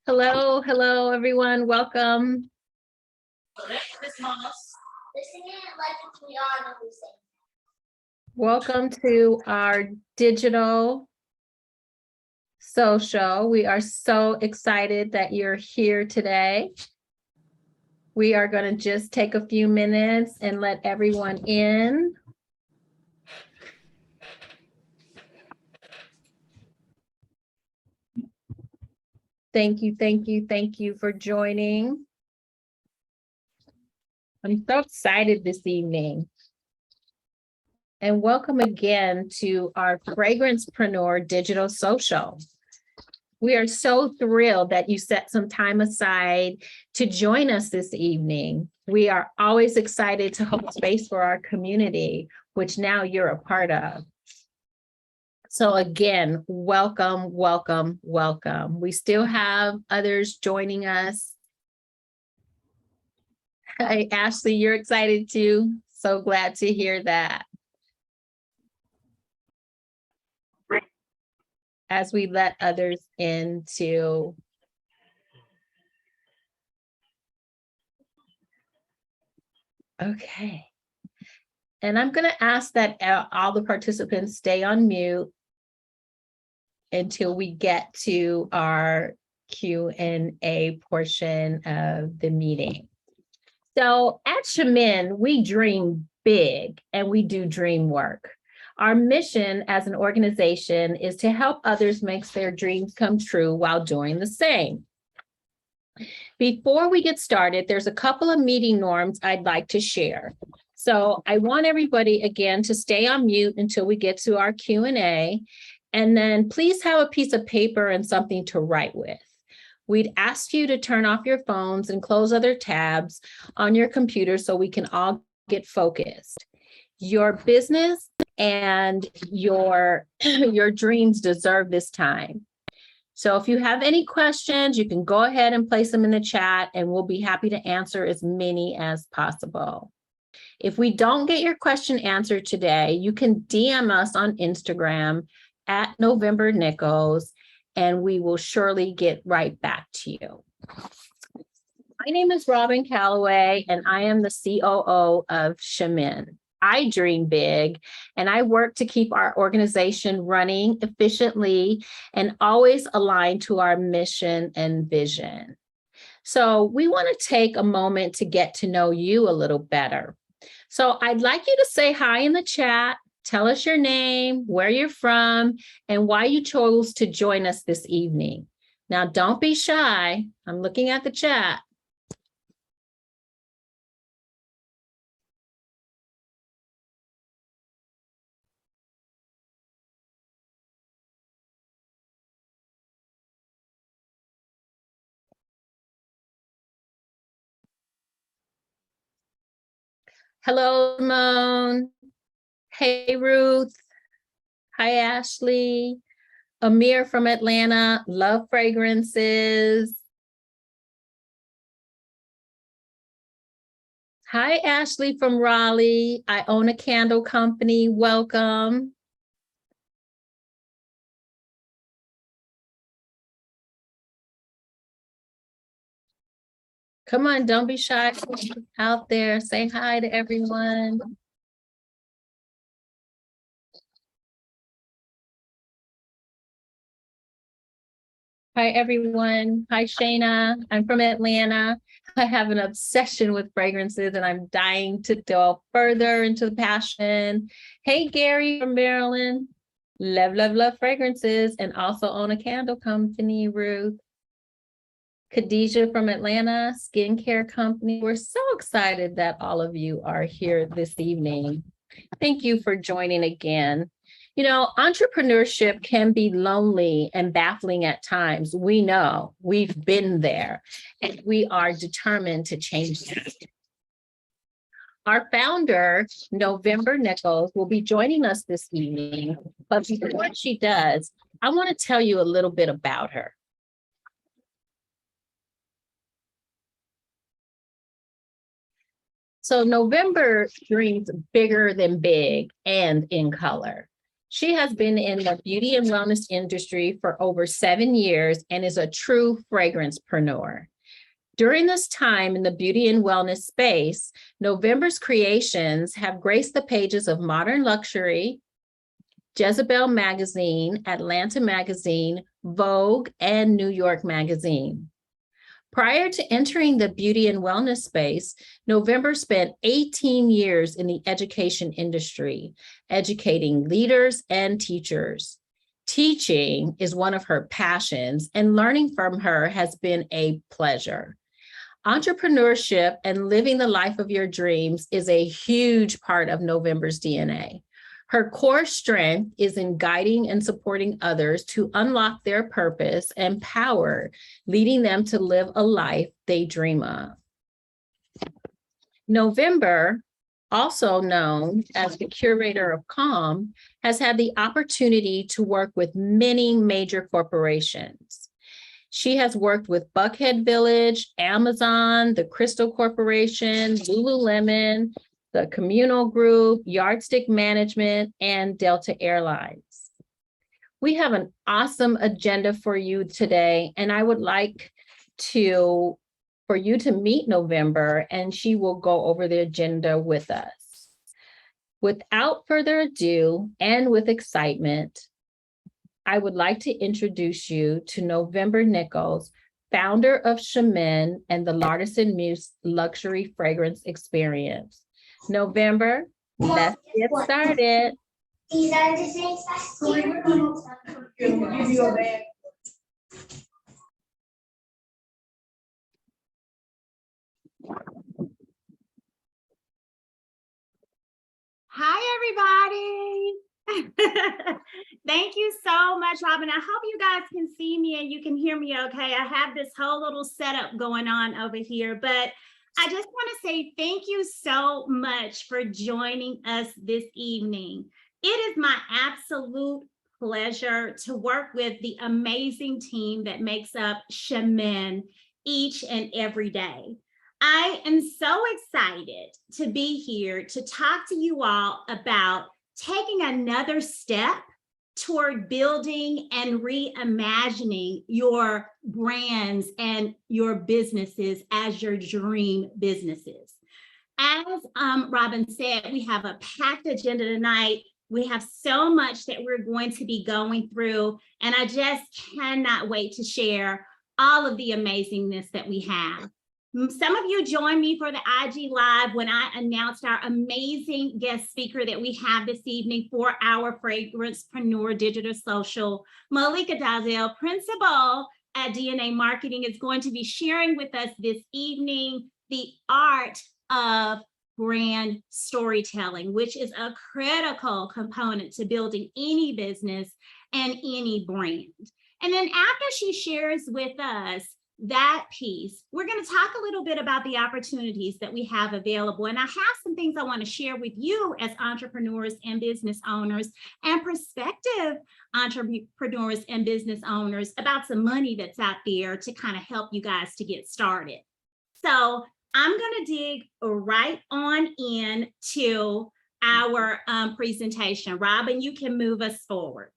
Hello, everyone. Welcome. Welcome to our digital social. We are so excited that you're here today. We are going to just take a few minutes and let everyone in. Thank you for joining. I'm so excited this evening. And welcome again to our Fragrancepreneur digital social. We are so thrilled that you set some time aside to join us this evening. We are always excited to hold space for our community, which now you're a part of. So again, welcome. We still have others joining us. Hi, Ashley, you're excited too. So glad to hear that. As we let others into. Okay. And I'm going to ask that all the participants stay on mute until we get to our Q&A portion of the meeting. So at Chemin, we dream big and we do dream work. Our mission as an organization is to help others make their dreams come true while doing the same. Before we get started, there's a couple of meeting norms I'd like to share. So I want everybody again to stay on mute until we get to our Q&A, and then please have a piece of paper and something to write with. We'd ask you to turn off your phones and close other tabs on your computer so we can all get focused. Your business and your dreams deserve this time. So if you have any questions, you can go ahead and place them in the chat and we'll be happy to answer as many as possible. If we don't get your question answered today, you can DM us on Instagram at November Nichols, and we will surely get right back to you. My name is Robin Calloway, and I am the COO of Chemin. I dream big, and I work to keep our organization running efficiently and always aligned to our mission and vision. So we want to take a moment to get to know you a little better. So I'd like you to say hi in the chat, tell us your name, where you're from, and why you chose to join us this evening. Now, don't be shy. I'm looking at the chat. Hello, Simone. Hey, Ruth. Hi, Ashley. Amir from Atlanta. Love fragrances. Hi, Ashley from Raleigh. I own a candle company. Welcome. Come on, don't be shy out there. Say hi to everyone. Hi, everyone. Hi, Shayna. I'm from Atlanta. I have an obsession with fragrances and I'm dying to delve further into the passion. Hey, Gary from Maryland. Love fragrances and also own a candle company, Ruth. Khadijah from Atlanta, skincare company. We're so excited that all of you are here this evening. Thank you for joining again. You know, entrepreneurship can be lonely and baffling at times. We know, we've been there, and we are determined to change that. Our founder, November Nichols, will be joining us this evening, but before she does, I want to tell you a little bit about her. So November dreams bigger than big and in color. She has been in the beauty and wellness industry for over 7 years and is a true fragrancepreneur. During this time in the beauty and wellness space, November's creations have graced the pages of Modern Luxury, Jezebel Magazine, Atlanta Magazine, Vogue, and New York Magazine. Prior to entering the beauty and wellness space, November spent 18 years in the education industry, educating leaders and teachers. Teaching is one of her passions, and learning from her has been a pleasure. Entrepreneurship and living the life of your dreams is a huge part of November's DNA. Her core strength is in guiding and supporting others to unlock their purpose and power, leading them to live a life they dream of. November, also known as the curator of Calm, has had the opportunity to work with many major corporations. She has worked with Buckhead Village, Amazon, the Crystal Corporation, Lululemon, the Communal Group, Yardstick Management, and Delta Airlines. We have an awesome agenda for you today, and I would like for you to meet November, and she will go over the agenda with us. Without further ado, and with excitement, I would like to introduce you to November Nichols, founder of Chemin and the Lartisan Muse Luxury Fragrance Experience. November, let's get started. These are the things that Hi, everybody. Thank you so much, Robin. I hope you guys can see me and you can hear me okay. I have this whole little setup going on over here, but I just want to say thank you so much for joining us this evening. It is my absolute pleasure to work with the amazing team that makes up Chemin each and every day. I am so excited to be here to talk to you all about taking another step toward building and reimagining your brands and your businesses as your dream businesses. As Robin said, we have a packed agenda tonight. We have so much that we're going to be going through, and I just cannot wait to share all of the amazingness that we have. Some of you joined me for the IG Live when I announced our amazing guest speaker that we have this evening for our Fragrancepreneur Digital Social. Malaika Dowdell, principal at DNA Marketing, is going to be sharing with us this evening the art of brand storytelling, which is a critical component to building any business and any brand. And then after she shares with us that piece, we're going to talk a little bit about the opportunities that we have available. And I have some things I want to share with you as entrepreneurs and business owners and prospective entrepreneurs and business owners about some money that's out there to kind of help you guys to get started. So I'm going to dig right on into our presentation. Robin, you can move us forward.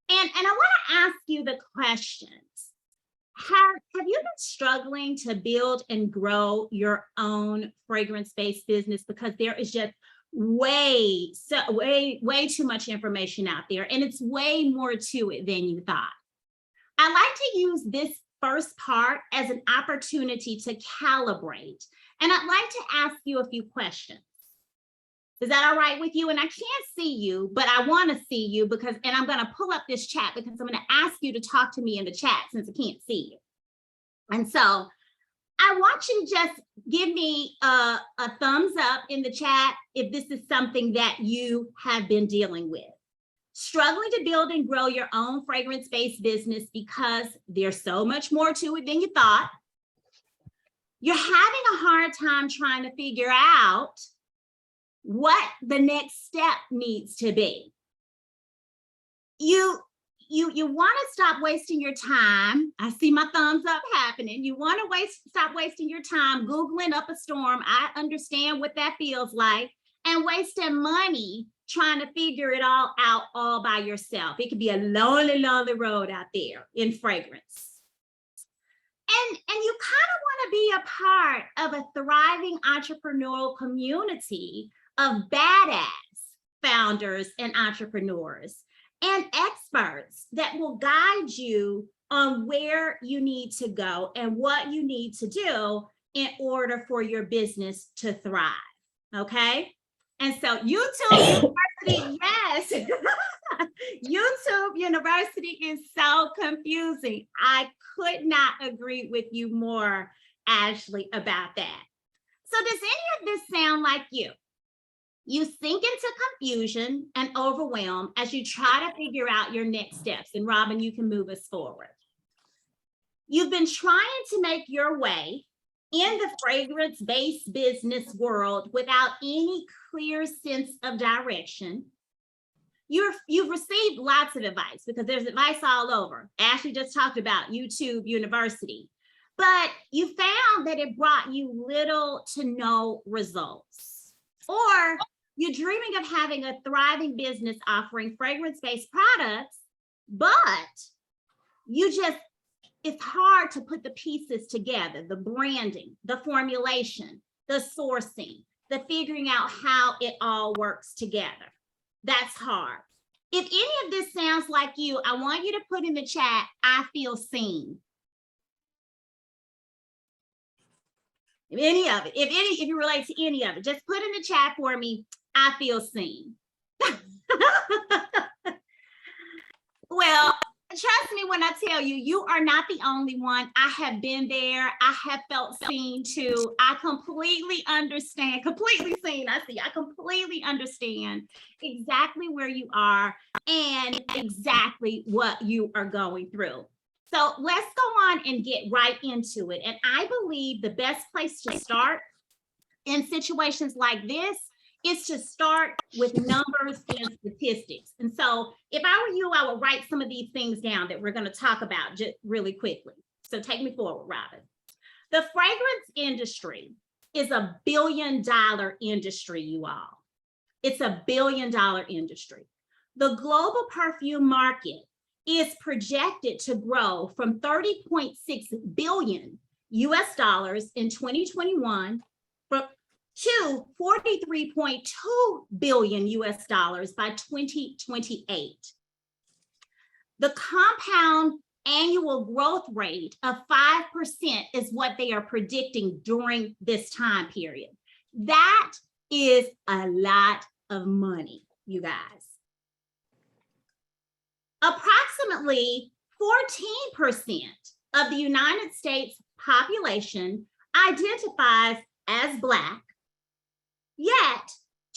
And I want to ask you the questions. Have you been struggling to build and grow your own fragrance-based business because there is just way too much information out there, and it's way more to it than you thought? I like to use this first part as an opportunity to calibrate, and I'd like to ask you a few questions. Is that all right with you? And I can't see you, but I want to see you and I'm going to pull up this chat because I'm going to ask you to talk to me in the chat since I can't see you. And so I want you to just give me a thumbs up in the chat if this is something that you have been dealing with. Struggling to build and grow your own fragrance-based business because there's so much more to it than you thought. You're having a hard time trying to figure out what the next step needs to be. You want to stop wasting your time. I see my thumbs up happening. You want to stop wasting your time Googling up a storm. I understand what that feels like, and wasting money trying to figure it all out all by yourself. It could be a lonely, lonely road out there in fragrance. And you kind of want to be a part of a thriving entrepreneurial community of badass founders and entrepreneurs and experts that will guide you on where you need to go and what you need to do in order for your business to thrive. Okay. And so YouTube University, yes. YouTube University is so confusing. I could not agree with you more, Ashley, about that. So does any of this sound like you? You sink into confusion and overwhelm as you try to figure out your next steps. And Robin, you can move us forward. You've been trying to make your way in the fragrance-based business world without any clear sense of direction. You've received lots of advice because there's advice all over. Ashley just talked about YouTube University, but you found that it brought you little to no results. Or you're dreaming of having a thriving business offering fragrance-based products, but it's hard to put the pieces together, the branding, the formulation, the sourcing, the figuring out how it all works together. That's hard. If any of this sounds like you, I want you to put in the chat, I feel seen. If any of it, if you relate to any of it, just put in the chat for me, I feel seen. Well, trust me when I tell you, you are not the only one. I have been there. I have felt seen too. I completely understand, completely seen. I completely understand exactly where you are and exactly what you are going through. So let's go on and get right into it. And I believe the best place to start in situations like this is to start with numbers and statistics. And so if I were you, I would write some of these things down that we're going to talk about just really quickly. So take me forward, Robin. The fragrance industry is $1 billion industry, you all. It's $1 billion industry. The global perfume market is projected to grow from $30.6 billion in 2021 to $43.2 billion by 2028. The compound annual growth rate of 5% is what they are predicting during this time period. That is a lot of money, you guys. Approximately 14% of the United States population identifies as Black, yet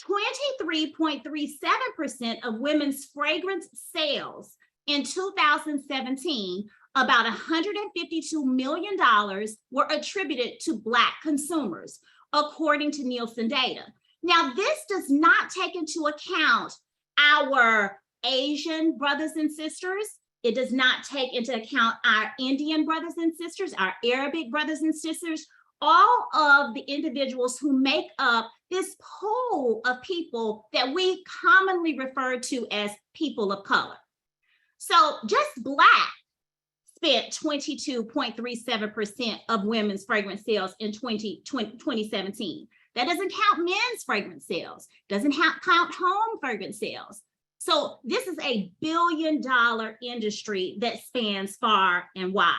23.37% of women's fragrance sales in 2017, about $152 million, were attributed to Black consumers, according to Nielsen data. Now, this does not take into account our Asian brothers and sisters. It does not take into account our Indian brothers and sisters, our Arabic brothers and sisters, all of the individuals who make up this pool of people that we commonly refer to as people of color. So just Black spent 22.37% of women's fragrance sales in 2017. That doesn't count men's fragrance sales, doesn't count home fragrance sales. So this is $1 billion industry that spans far and wide.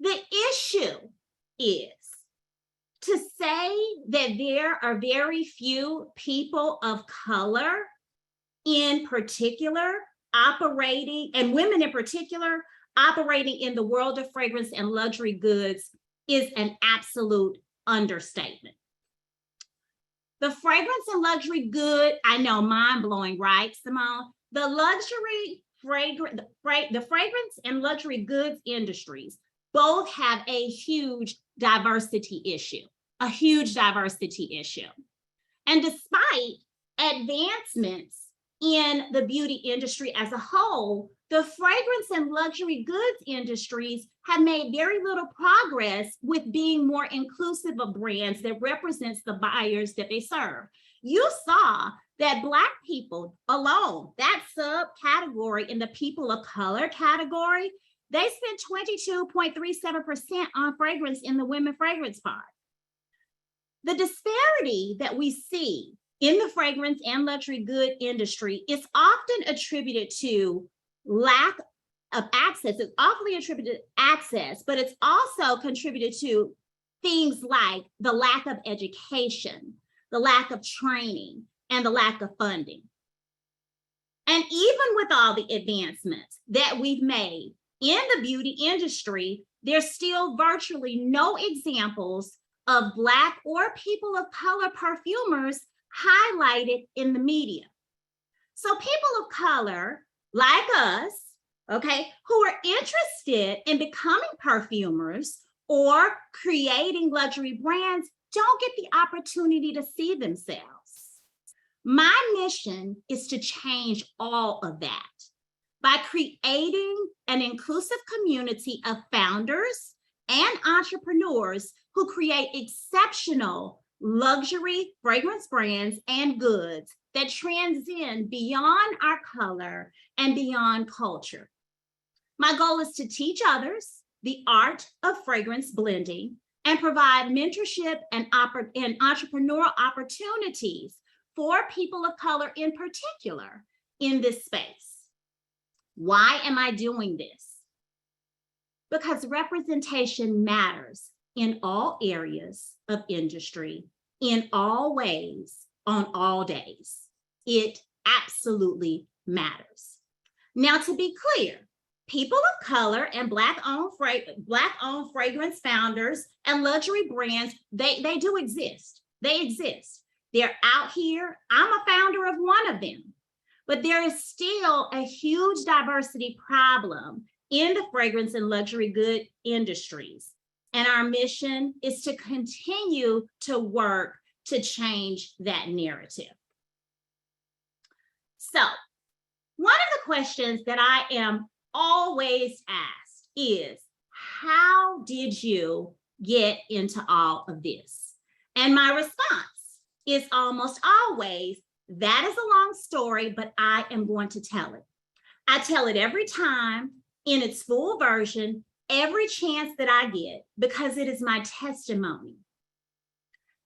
The issue is to say that there are very few people of color in particular operating, and women in particular, operating in the world of fragrance and luxury goods is an absolute understatement. The fragrance and luxury good, I know, mind-blowing, right, Simone? The fragrance and luxury goods industries both have a huge diversity issue, And despite advancements in the beauty industry as a whole, the fragrance and luxury goods industries have made very little progress with being more inclusive of brands that represents the buyers that they serve. You saw that Black people alone, that subcategory in the people of color category, they spend 22.37% on fragrance in the women fragrance part. The disparity that we see in the fragrance and luxury good industry is often attributed to lack of access. It's often attributed to access, but it's also contributed to things like the lack of education, the lack of training, and the lack of funding. And even with all the advancements that we've made in the beauty industry, there's still virtually no examples of Black or people of color perfumers highlighted in the media. So people of color like us, okay, who are interested in becoming perfumers or creating luxury brands don't get the opportunity to see themselves. My mission is to change all of that by creating an inclusive community of founders and entrepreneurs who create exceptional luxury fragrance brands and goods that transcend beyond our color and beyond culture. My goal is to teach others the art of fragrance blending and provide mentorship and entrepreneurial opportunities for people of color in particular in this space. Why am I doing this? Because representation matters in all areas of industry, in all ways, on all days. It absolutely matters. Now, to be clear, people of color and Black-owned fragrance founders and luxury brands, they do exist. They exist. They're out here. I'm a founder of one of them. But there is still a huge diversity problem in the fragrance and luxury good industries. And our mission is to continue to work to change that narrative. So, one of the questions that I am always asked is, how did you get into all of this? And my response is almost always, that is a long story, but I am going to tell it. I tell it every time in its full version, every chance that I get, because it is my testimony.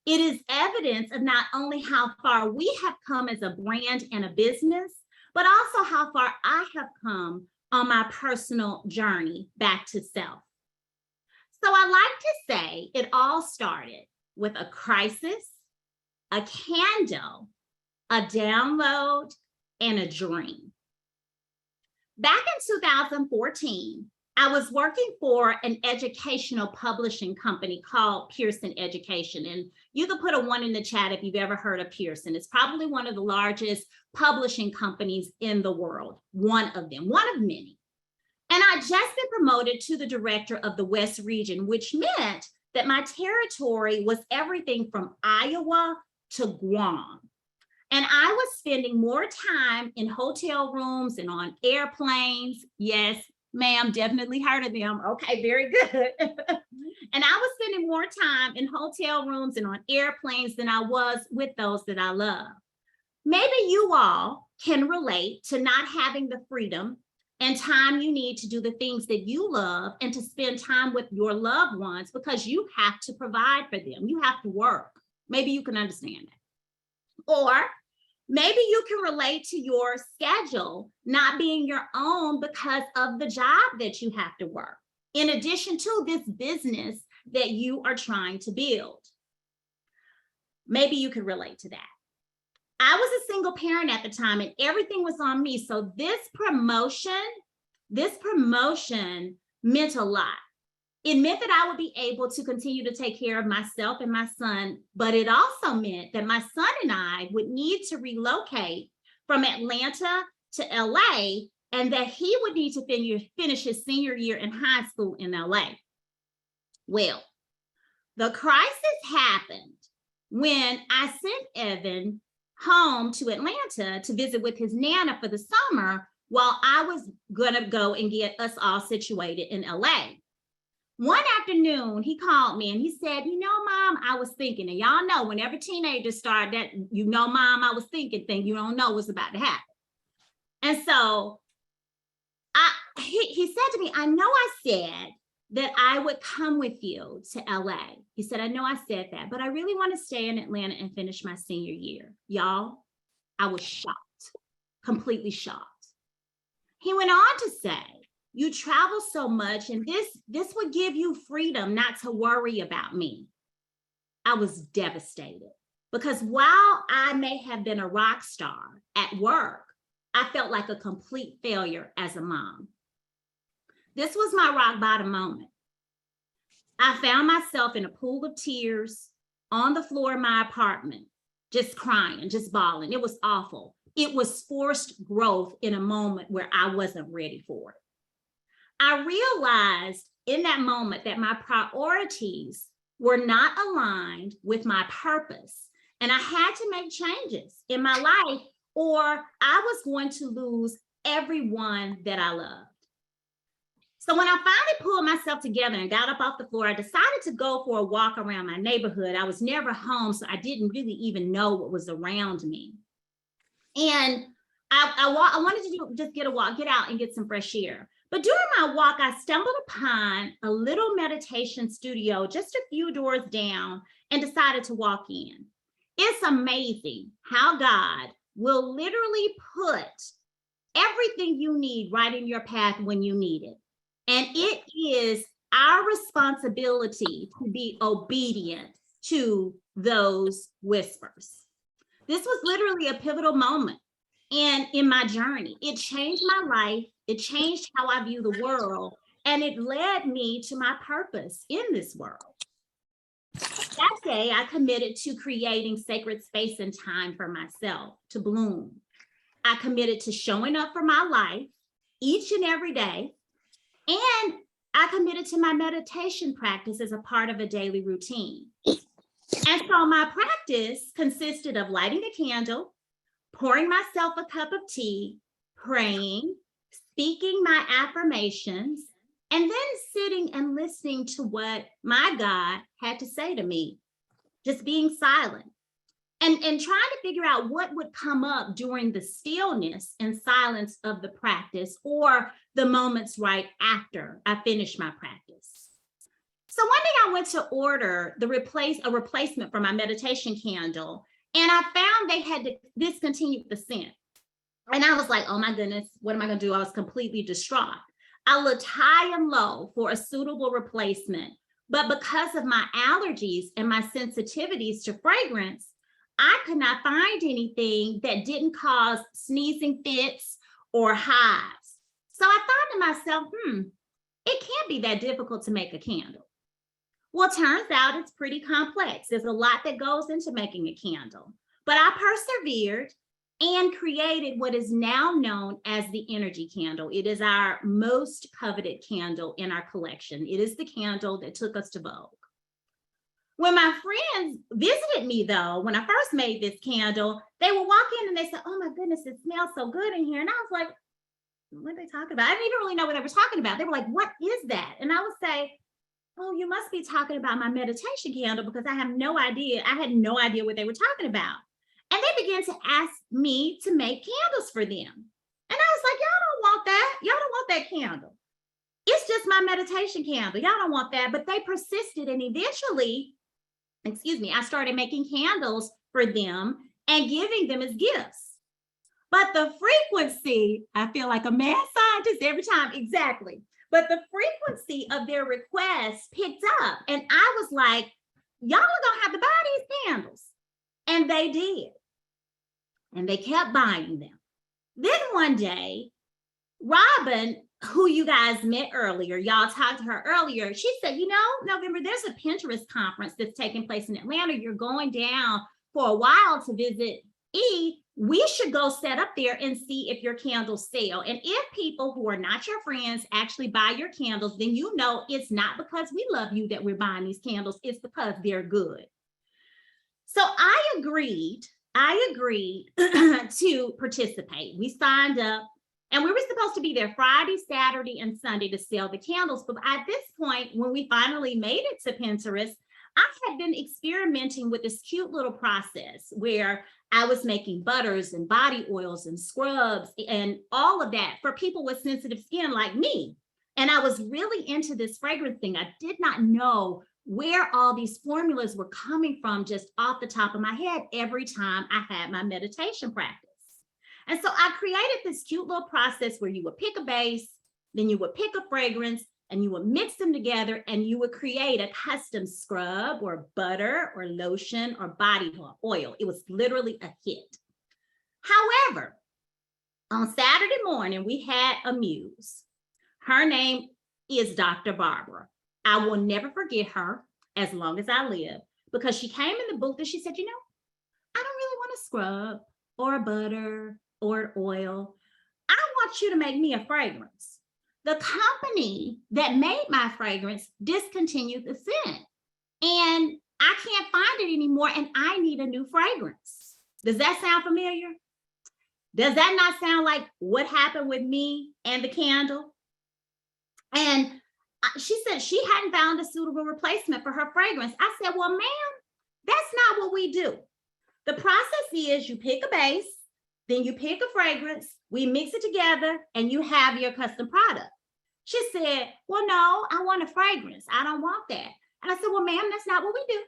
It is evidence of not only how far we have come as a brand and a business, but also how far I have come on my personal journey back to self. So I like to say it all started with a crisis, a candle, a download, and a dream. Back in 2014, I was working for an educational publishing company called Pearson Education. And you can put a 1 in the chat if you've ever heard of Pearson. It's probably one of the largest publishing companies in the world, one of them, one of many. And I'd just been promoted to the director of the West region, which meant that my territory was everything from Iowa to Guam. And I was spending more time in hotel rooms and on airplanes. Yes, ma'am, definitely heard of them. Okay, very good. And I was spending more time in hotel rooms and on airplanes than I was with those that I love. Maybe you all can relate to not having the freedom and time you need to do the things that you love and to spend time with your loved ones because you have to provide for them. You have to work. Maybe you can understand that. Or maybe you can relate to your schedule not being your own because of the job that you have to work, in addition to this business that you are trying to build. Maybe you could relate to that. I was a single parent at the time and everything was on me. So this promotion meant a lot. It meant that I would be able to continue to take care of myself and my son, but it also meant that my son and I would need to relocate from Atlanta to LA and that he would need to finish his senior year in high school in LA. Well, the crisis happened when I sent Evan home to Atlanta to visit with his Nana for the summer while I was gonna go and get us all situated in LA. One afternoon, he called me and he said, you know, Mom, I was thinking, and y'all know whenever teenagers start that, you know, Mom, I was thinking thing, you don't know what's about to happen. And so he said to me, I know I said that I would come with you to LA. He said, I know I said that, but I really want to stay in Atlanta and finish my senior year. Y'all, I was shocked, completely shocked. He went on to say, you travel so much and this would give you freedom not to worry about me. I was devastated because while I may have been a rock star at work, I felt like a complete failure as a mom. This was my rock bottom moment. I found myself in a pool of tears on the floor of my apartment, just crying, just bawling. It was awful. It was forced growth in a moment where I wasn't ready for it. I realized in that moment that my priorities were not aligned with my purpose, and I had to make changes in my life or I was going to lose everyone that I loved. So when I finally pulled myself together and got up off the floor, I decided to go for a walk around my neighborhood. I was never home, so I didn't really even know what was around me. And I wanted to just get a walk, get out and get some fresh air. But during my walk, I stumbled upon a little meditation studio just a few doors down and decided to walk in. It's amazing how God will literally put everything you need right in your path when you need it. And it is our responsibility to be obedient to those whispers. This was literally a pivotal moment and in my journey. It changed my life. It changed how I view the world. And it led me to my purpose in this world. That day, I committed to creating sacred space and time for myself to bloom. I committed to showing up for my life each and every day. And I committed to my meditation practice as a part of a daily routine. And so my practice consisted of lighting a candle, pouring myself a cup of tea, praying, speaking my affirmations, and then sitting and listening to what my God had to say to me, just being silent and trying to figure out what would come up during the stillness and silence of the practice or the moments right after I finished my practice. So one day I went to order a replacement for my meditation candle, and I found they had discontinued the scent. And I was like, oh my goodness, what am I gonna do? I was completely distraught. I looked high and low for a suitable replacement, but because of my allergies and my sensitivities to fragrance, I could not find anything that didn't cause sneezing fits or hives. So I thought to myself, it can't be that difficult to make a candle. Well, it turns out it's pretty complex. There's a lot that goes into making a candle, but I persevered and created what is now known as the energy candle. It is our most coveted candle in our collection. It is the candle that took us to Vogue. When my friends visited me, though, when I first made this candle, they would walk in and they said, oh my goodness, it smells so good in here. And I was like, what are they talking about? I didn't even really know what they were talking about. They were like, what is that? And I would say, oh, you must be talking about my meditation candle because I have no idea. I had no idea what they were talking about. And they began to ask me to make candles for them. And I was like, y'all don't want that. Y'all don't want that candle. It's just my meditation candle. Y'all don't want that. But they persisted. And eventually, I started making candles for them and giving them as gifts. But the frequency, I feel like a mad scientist every time. Exactly. But the frequency of their requests picked up. And I was like, y'all are going to have to buy these candles. And they did. And they kept buying them. Then one day, Robin, who you guys met earlier, y'all talked to her earlier, she said, you know, November, there's a Pinterest conference that's taking place in Atlanta. You're going down for a while to visit E. We should go set up there and see if your candles sell. And if people who are not your friends actually buy your candles, then you know it's not because we love you that we're buying these candles. It's because they're good. So I agreed to participate. We signed up And we were supposed to be there Friday, Saturday, and Sunday to sell the candles. But at this point, when we finally made it to Pinterest, I had been experimenting with this cute little process where I was making butters and body oils and scrubs and all of that for people with sensitive skin like me. And I was really into this fragrance thing. I did not know where all these formulas were coming from just off the top of my head every time I had my meditation practice. And so I created this cute little process where you would pick a base, then you would pick a fragrance, and you would mix them together, and you would create a custom scrub or butter or lotion or body oil. It was literally a hit. However, on Saturday morning, we had a muse. Her name is Dr. Barbara. I will never forget her as long as I live, because she came in the booth and she said, you know, I don't really want a scrub or a butter or an oil. I want you to make me a fragrance. The company that made my fragrance discontinued the scent, and I can't find it anymore, and I need a new fragrance. Does that sound familiar? Does that not sound like what happened with me and the candle? And she said she hadn't found a suitable replacement for her fragrance. I said, well, ma'am, that's not what we do. The process is you pick a base, then you pick a fragrance, we mix it together, and you have your custom product. She said, well, no, I want a fragrance. I don't want that. And I said, well, ma'am, that's not what we do.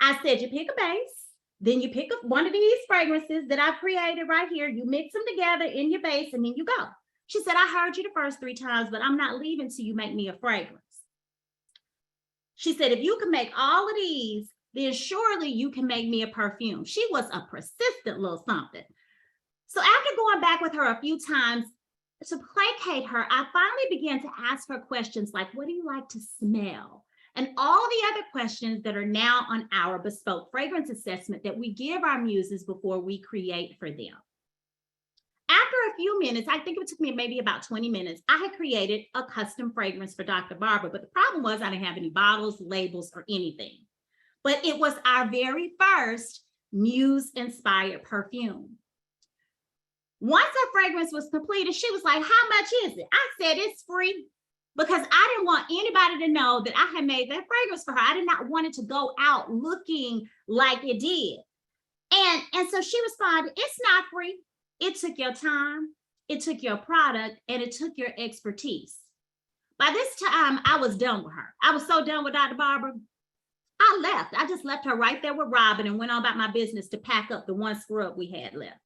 I said, you pick a base, then you pick up one of these fragrances that I created right here. You mix them together in your base, and then you go. She said, I heard you the first 3 times, but I'm not leaving till you make me a fragrance. She said, if you can make all of these, then surely you can make me a perfume. She was a persistent little something. So after going back with her a few times to placate her, I finally began to ask her questions like, what do you like to smell? And all the other questions that are now on our bespoke fragrance assessment that we give our muses before we create for them. After a few minutes, I think it took me maybe about 20 minutes, I had created a custom fragrance for Dr. Barbara, but the problem was I didn't have any bottles, labels, or anything. But it was our very first muse-inspired perfume. Once her fragrance was completed, she was like, how much is it? I said, it's free, because I didn't want anybody to know that I had made that fragrance for her. I did not want it to go out looking like it did. And so she responded, it's not free. It took your time, it took your product, and it took your expertise. By this time, I was done with her. I was so done with Dr. Barbara. I left. I just left her right there with Robin and went on about my business to pack up the one scrub we had left.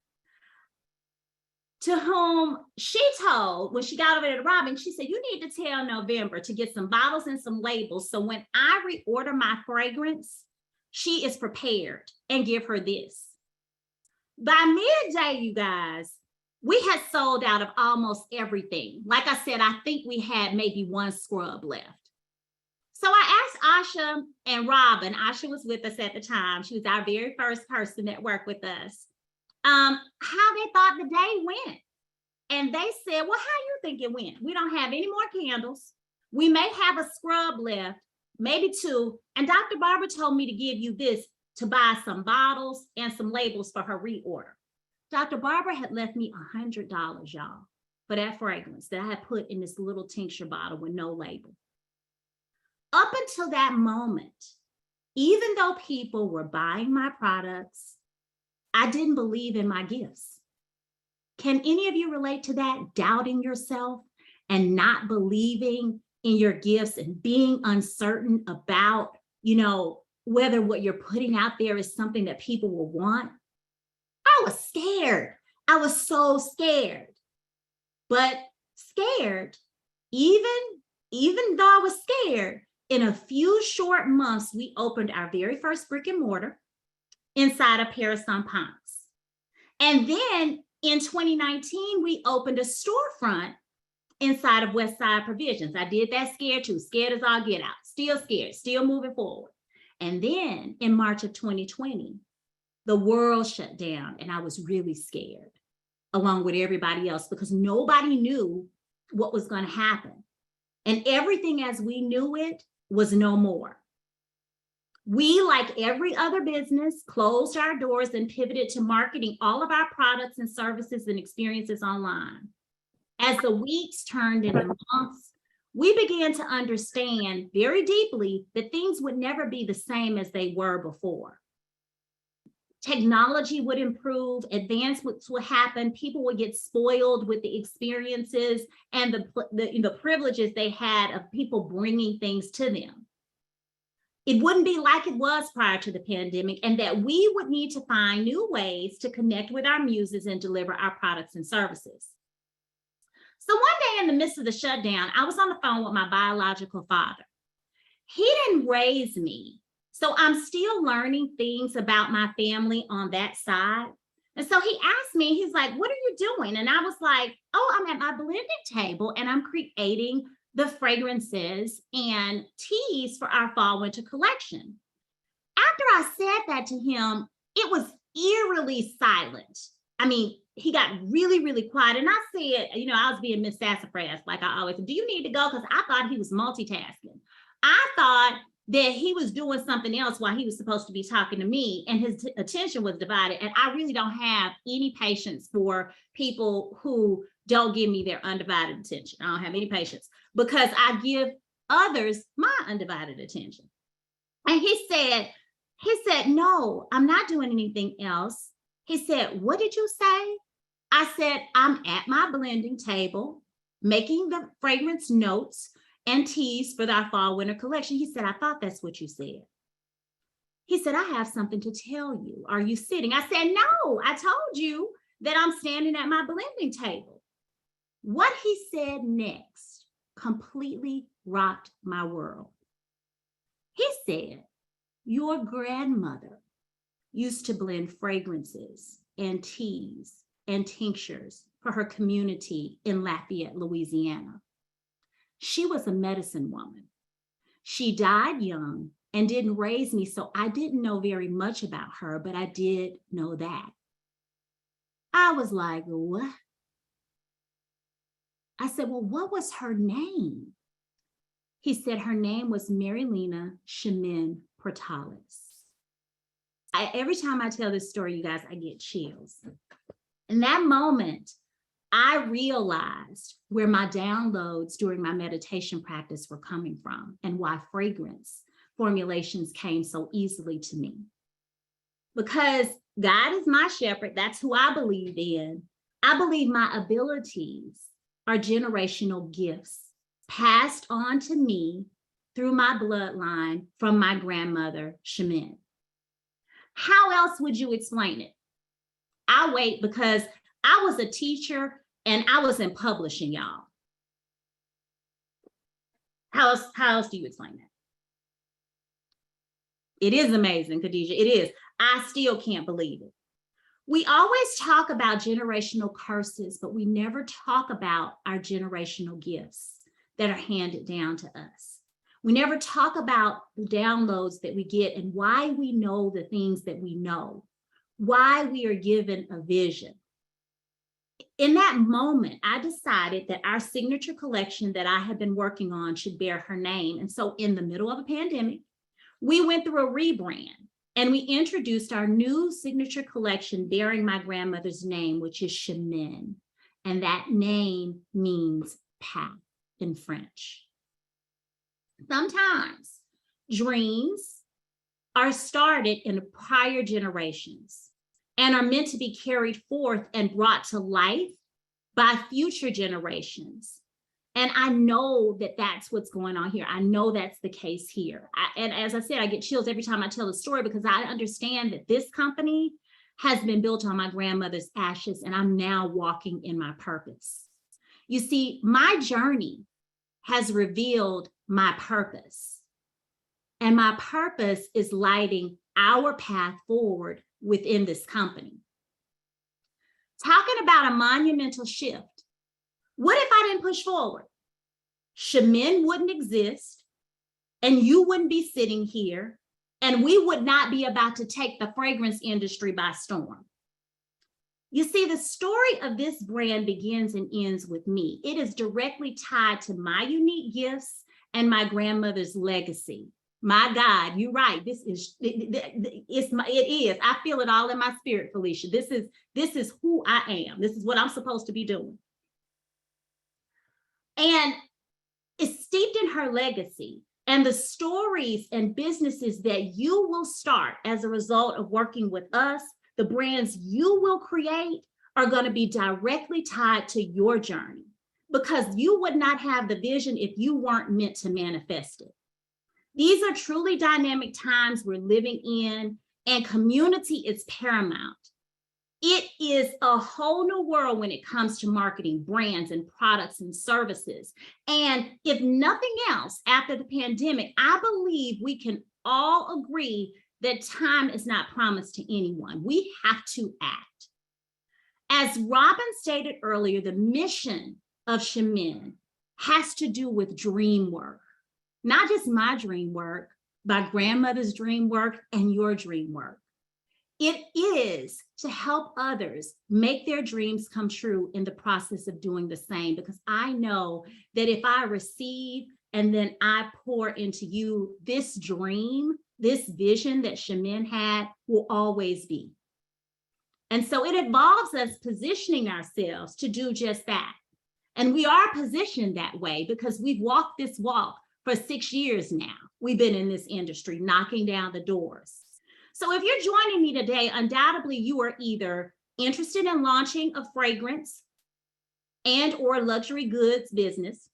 To whom she told, when she got over there to Robin, she said, you need to tell November to get some bottles and some labels, so when I reorder my fragrance, she is prepared, and give her this. By midday, you guys, we had sold out of almost everything. Like I said, I think we had maybe one scrub left. So I asked Asha and Robin, Asha was with us at the time. She was our very first person that worked with us, how they thought the day went. And they said, well, how you think it went? We don't have any more candles. We may have a scrub left, maybe 2. And Dr. Barbara told me to give you this to buy some bottles and some labels for her reorder. Dr. Barbara had left me $100, y'all, for that fragrance that I had put in this little tincture bottle with no label. Up until that moment, even though people were buying my products, I didn't believe in my gifts. Can any of you relate to that? Doubting yourself and not believing in your gifts and being uncertain about, whether what you're putting out there is something that people will want? I was scared. I was so scared. But scared, even though I was scared, in a few short months, we opened our very first brick and mortar inside of Paris en Pence. And then in 2019, we opened a storefront inside of Westside Provisions. I did that scared too, scared as all get out, still scared, still moving forward. And then in March of 2020, the world shut down and I was really scared along with everybody else because nobody knew what was going to happen. And everything as we knew it was no more. We, like every other business, closed our doors and pivoted to marketing all of our products and services and experiences online. As the weeks turned into months, we began to understand very deeply that things would never be the same as they were before. Technology would improve, advancements would happen, people would get spoiled with the experiences and the privileges they had of people bringing things to them. It wouldn't be like it was prior to the pandemic, and that we would need to find new ways to connect with our muses and deliver our products and services. So one day in the midst of the shutdown, I was on the phone with my biological father. He didn't raise me, so I'm still learning things about my family on that side. And so he asked me, he's like, what are you doing? And I was like, oh, I'm at my blending table and I'm creating the fragrances and teas for our fall winter collection. After I said that to him, it was eerily silent. I mean, he got really, really quiet. And I said, I was being Miss Sassafras, like I always, do you need to go? Because I thought he was multitasking. I thought that he was doing something else while he was supposed to be talking to me, and his attention was divided. And I really don't have any patience for people who don't give me their undivided attention. I don't have any patience because I give others my undivided attention. And he said, no, I'm not doing anything else. He said, what did you say? I said, I'm at my blending table, making the fragrance notes and teas for our fall winter collection. He said, I thought that's what you said. He said, I have something to tell you. Are you sitting? I said, no, I told you that I'm standing at my blending table. What he said next completely rocked my world. He said, your grandmother used to blend fragrances and teas and tinctures for her community in Lafayette, Louisiana. She was a medicine woman. She died young and didn't raise me, so I didn't know very much about her, but I did know that. I was like, what? I said, well, what was her name? He said her name was Marilena Chemin Portales. Every time I tell this story, you guys, I get chills. In that moment, I realized where my downloads during my meditation practice were coming from and why fragrance formulations came so easily to me. Because God is my shepherd, that's who I believe in. I believe my abilities are generational gifts passed on to me through my bloodline from my grandmother, Chemin. How else would you explain it? I'll wait because I was a teacher and I was in publishing, y'all. How else do you explain that? It is amazing, Khadijah. It is. I still can't believe it. We always talk about generational curses, but we never talk about our generational gifts that are handed down to us. We never talk about the downloads that we get and why we know the things that we know, why we are given a vision. In that moment, I decided that our signature collection that I had been working on should bear her name. And so in the middle of a pandemic, we went through a rebrand and we introduced our new signature collection bearing my grandmother's name, which is Chemin. And that name means path in French. Sometimes dreams are started in prior generations and are meant to be carried forth and brought to life by future generations. And I know that that's what's going on here. I know that's the case here. And as I said, I get chills every time I tell the story because I understand that this company has been built on my grandmother's ashes and I'm now walking in my purpose. You see, my journey has revealed my purpose. And my purpose is lighting our path forward within this company. Talking about a monumental shift. What if I didn't push forward? Chemin wouldn't exist, and you wouldn't be sitting here, and we would not be about to take the fragrance industry by storm. You see, the story of this brand begins and ends with me. It is directly tied to my unique gifts and my grandmother's legacy. My God, you're right. It is. I feel it all in my spirit, Felicia. This is who I am. This is what I'm supposed to be doing. And it's steeped in her legacy and the stories and businesses that you will start as a result of working with us. The brands you will create are going to be directly tied to your journey, because you would not have the vision if you weren't meant to manifest it. These are truly dynamic times we're living in, and community is paramount. It is a whole new world when it comes to marketing brands and products and services. And if nothing else, after the pandemic, I believe we can all agree that time is not promised to anyone. We have to act. As Robin stated earlier, the mission of Shemin has to do with dream work, not just my dream work, my grandmother's dream work, and your dream work. It is to help others make their dreams come true in the process of doing the same, because I know that if I receive and then I pour into you, this dream, this vision that Shemin had will always be. And so it involves us positioning ourselves to do just that. And we are positioned that way because we've walked this walk for 6 years now. We've been in this industry, knocking down the doors. So if you're joining me today, undoubtedly you are either interested in launching a fragrance and or luxury goods business.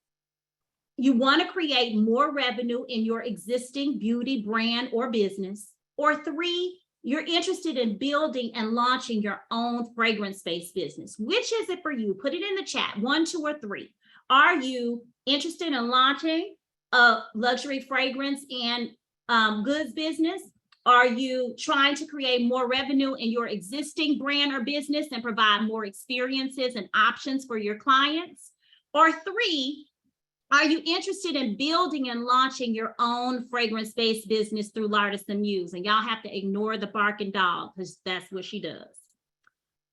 You want to create more revenue in your existing beauty brand or business. Or 3, you're interested in building and launching your own fragrance-based business. Which is it for you? Put it in the chat, 1, 2, or 3. Are you interested in launching a luxury fragrance and goods business? Are you trying to create more revenue in your existing brand or business and provide more experiences and options for your clients? Or 3, are you interested in building and launching your own fragrance-based business through Lardis Muse? And y'all have to ignore the barking dog because that's what she does.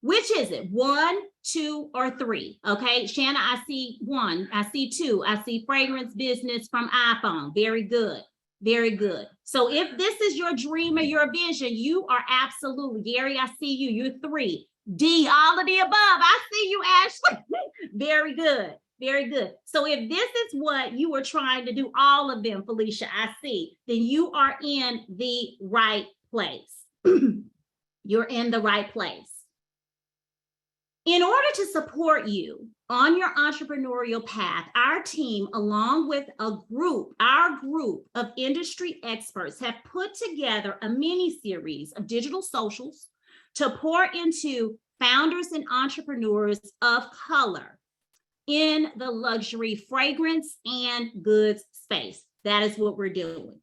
Which is it? 1, 2, or 3? Okay, Shanna, I see 1. I see 2. I see fragrance business from iPhone. Very good. Very good. So if this is your dream or your vision, you are absolutely, Gary, I see you. You're 3. D, all of the above. I see you, Ashley. Very good. Very good. So if this is what you were trying to do, all of them, Felicia, I see, then you are in the right place. You're in the right place. In order to support you on your entrepreneurial path, our team, along with our group of industry experts, have put together a mini-series of digital socials to pour into founders and entrepreneurs of color in the luxury fragrance and goods space. That is what we're doing.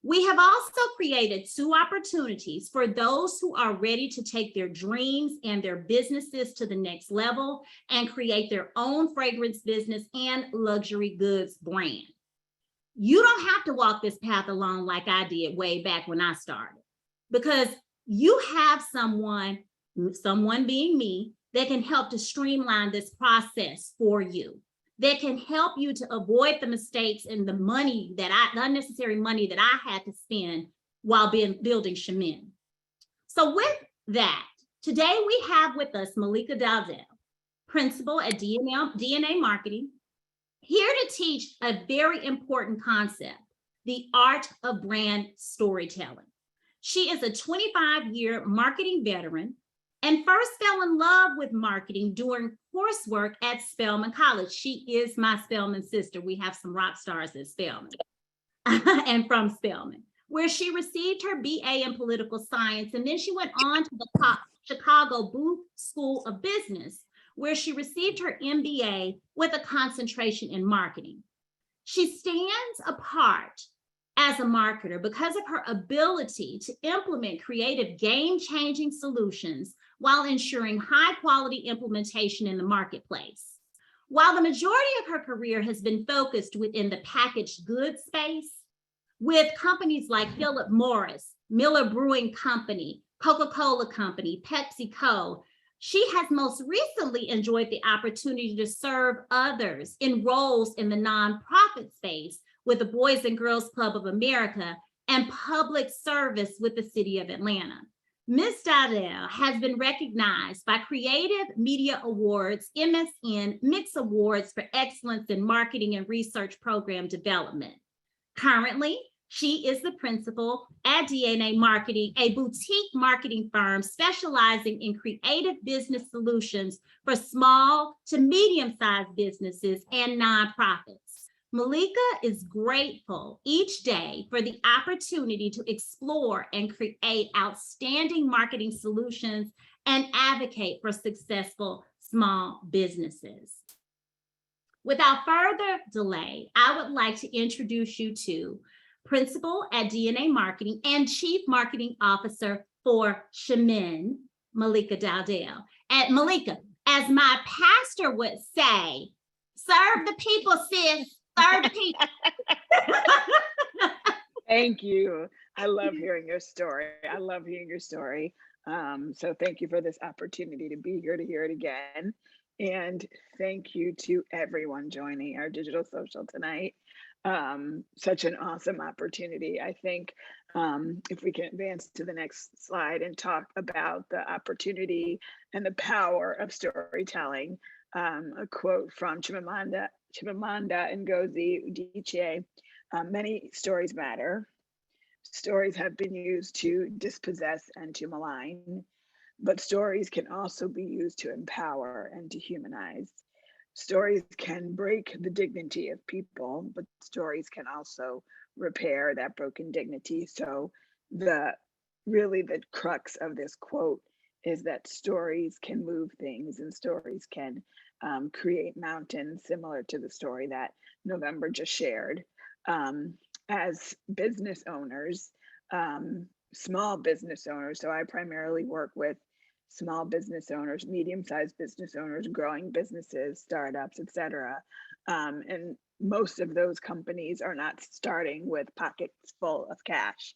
We have also created 2 opportunities for those who are ready to take their dreams and their businesses to the next level and create their own fragrance business and luxury goods brand. You don't have to walk this path alone like I did way back when I started, because you have someone being me, that can help to streamline this process for you, that can help you to avoid the mistakes and the unnecessary money that I had to spend while building Shemin. So with that, today we have with us Malaika Dowdell, principal at DNA Marketing, here to teach a very important concept, the art of brand storytelling. She is a 25-year marketing veteran and first fell in love with marketing during coursework at Spelman College. She is my Spelman sister. We have some rock stars at Spelman and from Spelman, where she received her BA in political science. And then she went on to the Chicago Booth School of Business, where she received her MBA with a concentration in marketing. She stands apart as a marketer because of her ability to implement creative, game-changing solutions while ensuring high-quality implementation in the marketplace. While the majority of her career has been focused within the packaged goods space, with companies like Philip Morris, Miller Brewing Company, Coca-Cola Company, PepsiCo, she has most recently enjoyed the opportunity to serve others in roles in the nonprofit space with the Boys and Girls Club of America and public service with the City of Atlanta. Ms. Dowdell has been recognized by Creative Media Awards, MSN Mix Awards for Excellence in Marketing and Research Program Development. Currently, she is the principal at DNA Marketing, a boutique marketing firm specializing in creative business solutions for small to medium-sized businesses and nonprofits. Malaika is grateful each day for the opportunity to explore and create outstanding marketing solutions and advocate for successful small businesses. Without further delay, I would like to introduce you to Principal at DNA Marketing and Chief Marketing Officer for Shemin, Malaika Dowdell. And Malaika, as my pastor would say, serve the people, sis. Serve the people. Thank you. I love hearing your story. I love hearing your story. So thank you for this opportunity to be here to hear it again. And thank you to everyone joining our digital social tonight. Such an awesome opportunity. I think if we can advance to the next slide and talk about the opportunity and the power of storytelling. A quote from Chimamanda Ngozi Adichie, many stories matter. Stories have been used to dispossess and to malign, but stories can also be used to empower and to humanize. Stories can break the dignity of people, but stories can also repair that broken dignity. So the crux of this quote is that stories can move things and stories can create mountains, similar to the story that November just shared. As business owners, small business owners, so I primarily work with small business owners, medium-sized business owners, growing businesses, startups, etc. And most of those companies are not starting with pockets full of cash.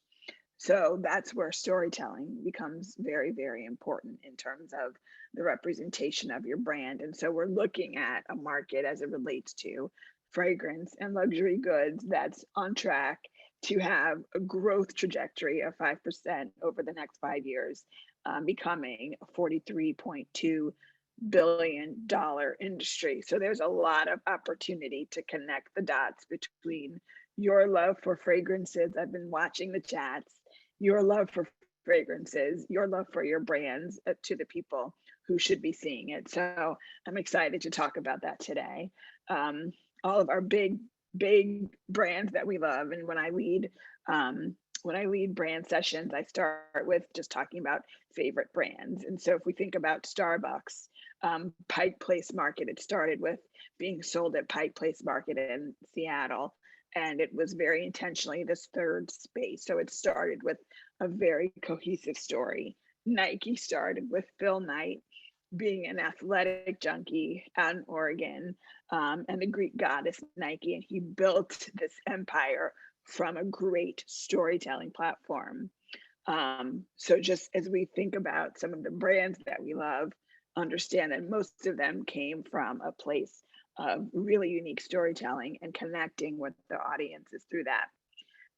So that's where storytelling becomes very, very important in terms of the representation of your brand. And so we're looking at a market as it relates to fragrance and luxury goods that's on track to have a growth trajectory of 5% over the next 5 years, becoming a $43.2 billion industry. So there's a lot of opportunity to connect the dots between your love for fragrances. I've been watching the chats, your love for fragrances, your love for your brands to the people who should be seeing it. So I'm excited to talk about that today. All of our big brands that we love. And when I lead brand sessions, I start with just talking about favorite brands. And so if we think about Starbucks, Pike Place Market, it started with being sold at Pike Place Market in Seattle. And it was very intentionally this third space. So it started with a very cohesive story. Nike started with Phil Knight being an athletic junkie out in Oregon, and the Greek goddess Nike, and he built this empire from a great storytelling platform. So just as we think about some of the brands that we love, understand that most of them came from a place of really unique storytelling and connecting with the audiences through that.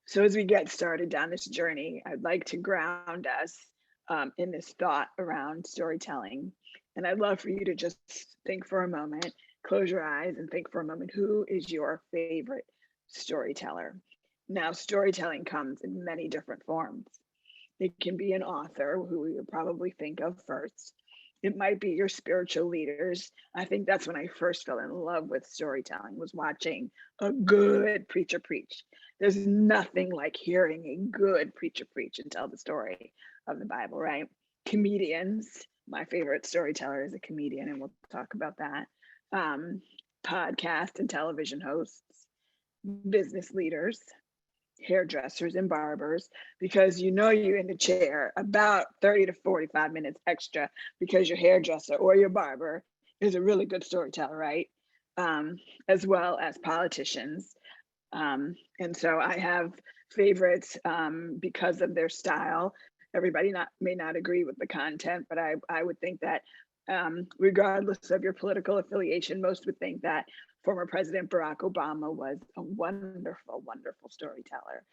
So as we get started down this journey, I'd like to ground us in this thought around storytelling. And I'd love for you to just think for a moment, close your eyes and think for a moment, who is your favorite storyteller? Now, storytelling comes in many different forms. It can be an author who we would probably think of first. It might be your spiritual leaders. I think that's when I first fell in love with storytelling, was watching a good preacher preach. There's nothing like hearing a good preacher preach and tell the story of the Bible, right? Comedians, my favorite storyteller is a comedian, and we'll talk about that. Podcast and television hosts, business leaders, hairdressers and barbers, because you're in the chair about 30 to 45 minutes extra because your hairdresser or your barber is a really good storyteller, right? As well as politicians. And so I have favorites because of their style. Everybody may not agree with the content, but I would think that regardless of your political affiliation, most would think that former President Barack Obama was a wonderful, wonderful storyteller.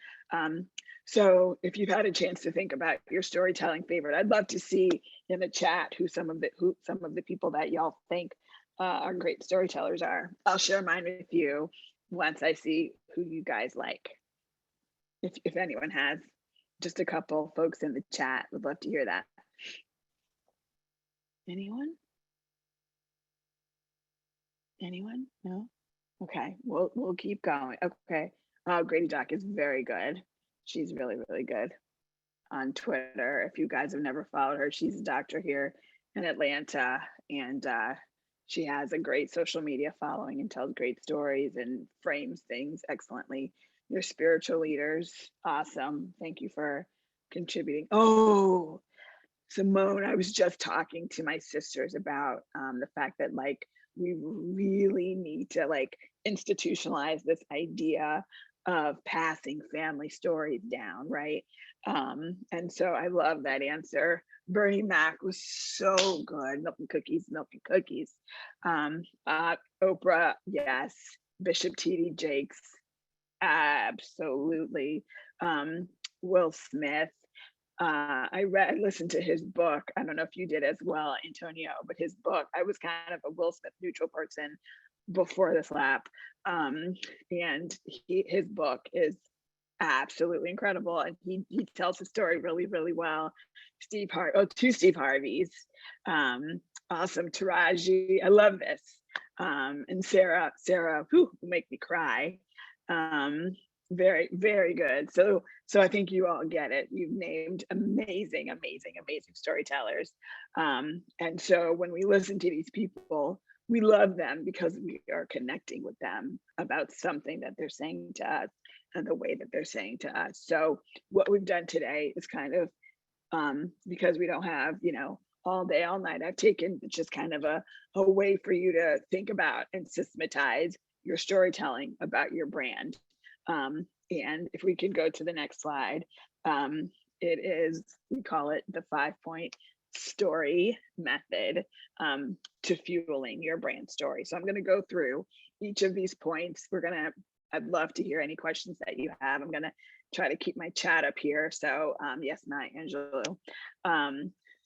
So if you've had a chance to think about your storytelling favorite, I'd love to see in the chat who some of the people that y'all think are great storytellers are. I'll share mine with you once I see who you guys like. If anyone has, just a couple folks in the chat, would love to hear that. Anyone? Anyone? No? Okay, we'll keep going. Okay. Oh, Grady Doc is very good. She's really, really good on Twitter. If you guys have never followed her, she's a doctor here in Atlanta, and she has a great social media following and tells great stories and frames things excellently. Your spiritual leaders, awesome. Thank you for contributing. Oh, Simone, I was just talking to my sisters about the fact that like we really need to like institutionalize this idea of passing family stories down, right? And so I love that answer. Bernie Mac was so good. Milk and cookies, milk and cookies. Oprah, yes. Bishop T.D. Jakes, absolutely. Will Smith. I listened to his book. I don't know if you did as well, Antonio, but his book, I was kind of a Will Smith neutral person before this lap. And his book is absolutely incredible. And he tells the story really, really well. Two Steve Harveys. Awesome. Taraji, I love this. And Sarah, whew, will make me cry. Very, very good. So I think you all get it. You've named amazing, amazing, amazing storytellers. And so when we listen to these people, we love them because we are connecting with them about something that they're saying to us and the way that they're saying to us. So what we've done today is kind of, because we don't have, all day, all night, I've taken just kind of a way for you to think about and systematize your storytelling about your brand. And if we could go to the next slide, we call it the 5-point story method to fueling your brand story. So I'm going to go through each of these points. I'd love to hear any questions that you have. I'm going to try to keep my chat up here. So yes, Maya Angelou,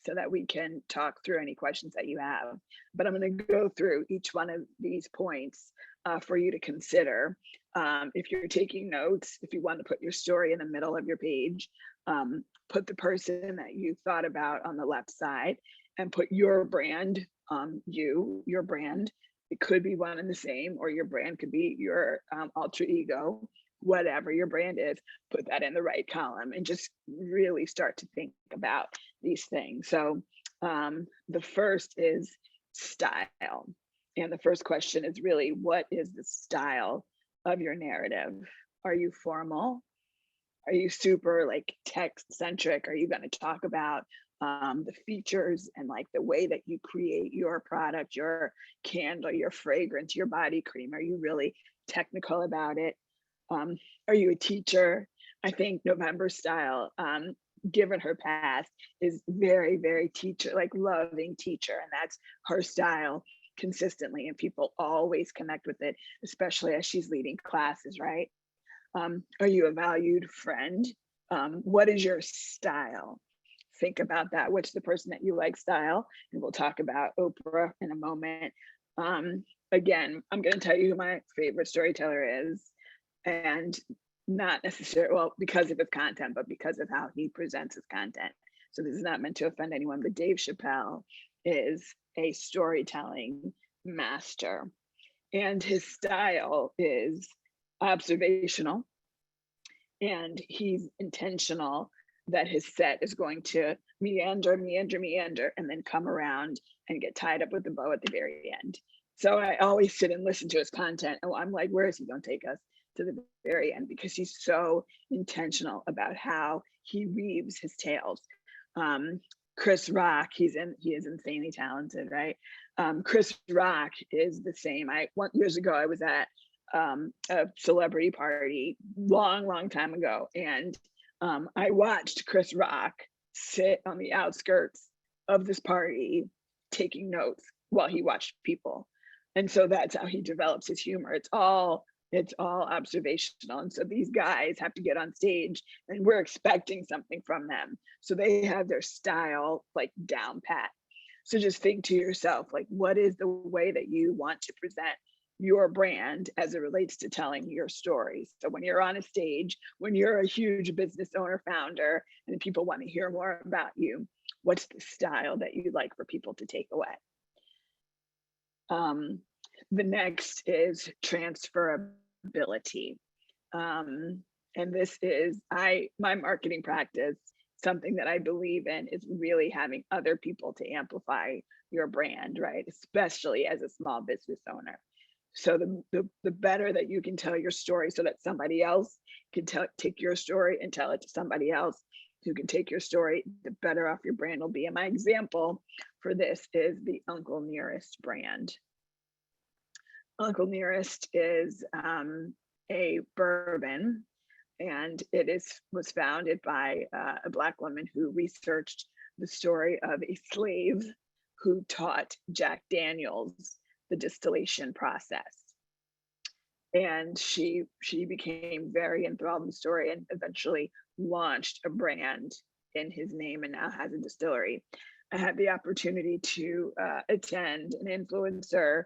so that we can talk through any questions that you have. But I'm going to go through each one of these points for you to consider. If you're taking notes, if you want to put your story in the middle of your page, put the person that you thought about on the left side and put your brand, your brand. It could be one and the same, or your brand could be your alter ego, whatever your brand is, put that in the right column and just really start to think about these things. So the first is style. And the first question is really, what is the style of your narrative? Are you formal? Are you super like text centric? Are you going to talk about the features and like the way that you create your product, your candle, your fragrance, your body cream? Are you really technical about it? Are you a teacher? I think November's style, given her past, is very, very teacher, like loving teacher. And that's her style consistently. And people always connect with it, especially as she's leading classes, right? Are you a valued friend? What is your style? Think about that. What's the person that you like style? And we'll talk about Oprah in a moment. Again, I'm going to tell you who my favorite storyteller is. And not necessarily, well, because of his content, but because of how he presents his content. So this is not meant to offend anyone, but Dave Chappelle is a storytelling master. And his style is observational. And he's intentional that his set is going to meander, and then come around and get tied up with the bow at the very end. So I always sit and listen to his content. And I'm like, where is he going to take us to the very end? Because he's so intentional about how he weaves his tales. Chris Rock, he is insanely talented, right? Chris Rock is the same. Years ago, I was at a celebrity party long time ago, and I watched Chris Rock sit on the outskirts of this party taking notes while he watched people. And so that's how he develops his humor. It's all observational. And so these guys have to get on stage and we're expecting something from them. So they have their style like down pat. So just think to yourself, like, what is the way that you want to present your brand as it relates to telling your story? So when you're on a stage, when you're a huge business owner, founder, and people want to hear more about you, what's the style that you'd like for people to take away? The next is transferability. And this is my marketing practice, something that I believe in is really having other people to amplify your brand, right? Especially as a small business owner. So the better that you can tell your story so that somebody else can take your story and tell it to somebody else who can take your story, the better off your brand will be. And my example for this is the Uncle Nearest brand. Uncle Nearest is a bourbon, and it was founded by a Black woman who researched the story of a slave who taught Jack Daniels the distillation process. And she became very enthralled in the story and eventually launched a brand in his name and now has a distillery. I had the opportunity to attend an influencer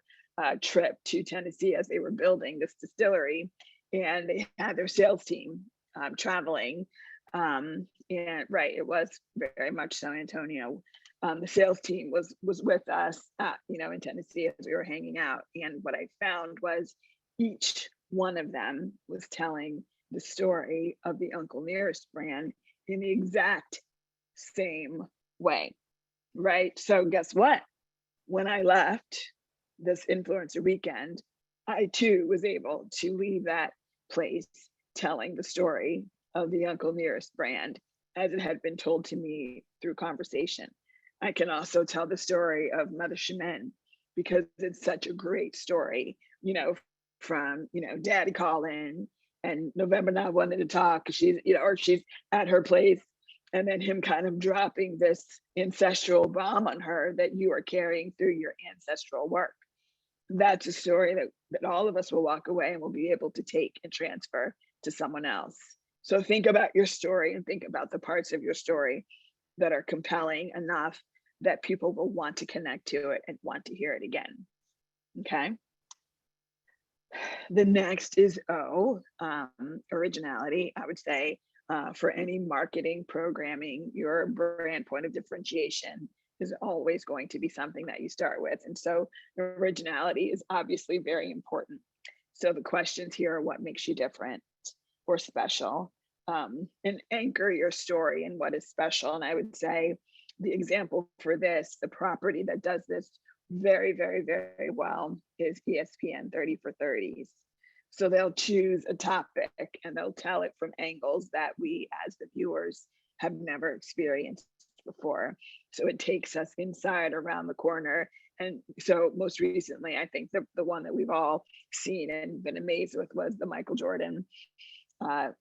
trip to Tennessee as they were building this distillery, and they had their sales team traveling. And right, it was very much San Antonio. The sales team was with us, in Tennessee as we were hanging out. And what I found was each one of them was telling the story of the Uncle Nearest brand in the exact same way, right? So guess what? When I left this influencer weekend, I too was able to leave that place telling the story of the Uncle Nearest brand as it had been told to me through conversation. I can also tell the story of Mother Shemin because it's such a great story, from, Daddy calling and November not wanting to talk, she's, or she's at her place, and then him kind of dropping this ancestral bomb on her that you are carrying through your ancestral work. That's a story that all of us will walk away and will be able to take and transfer to someone else. So think about your story and think about the parts of your story that are compelling enough that people will want to connect to it and want to hear it again. Okay. The next is originality. I would say for any marketing, programming, your brand point of differentiation is always going to be something that you start with. And so originality is obviously very important. So the questions here are what makes you different or special, and anchor your story in what is special. And I would say the example for this, the property that does this very, very, very well is ESPN 30 for 30s. So they'll choose a topic and they'll tell it from angles that we as the viewers have never experienced before. So it takes us inside around the corner. And so most recently, I think the one that we've all seen and been amazed with was the Michael Jordan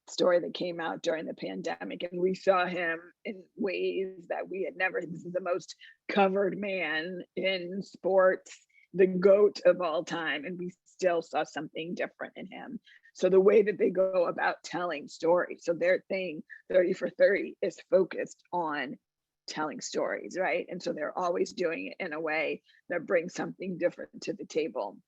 story that came out during the pandemic. And we saw him in ways that we had never. This is the most covered man in sports, the GOAT of all time. And we still saw something different in him. So the way that they go about telling stories, so their thing 30 for 30 is focused on telling stories, right? And so they're always doing it in a way that brings something different to the table.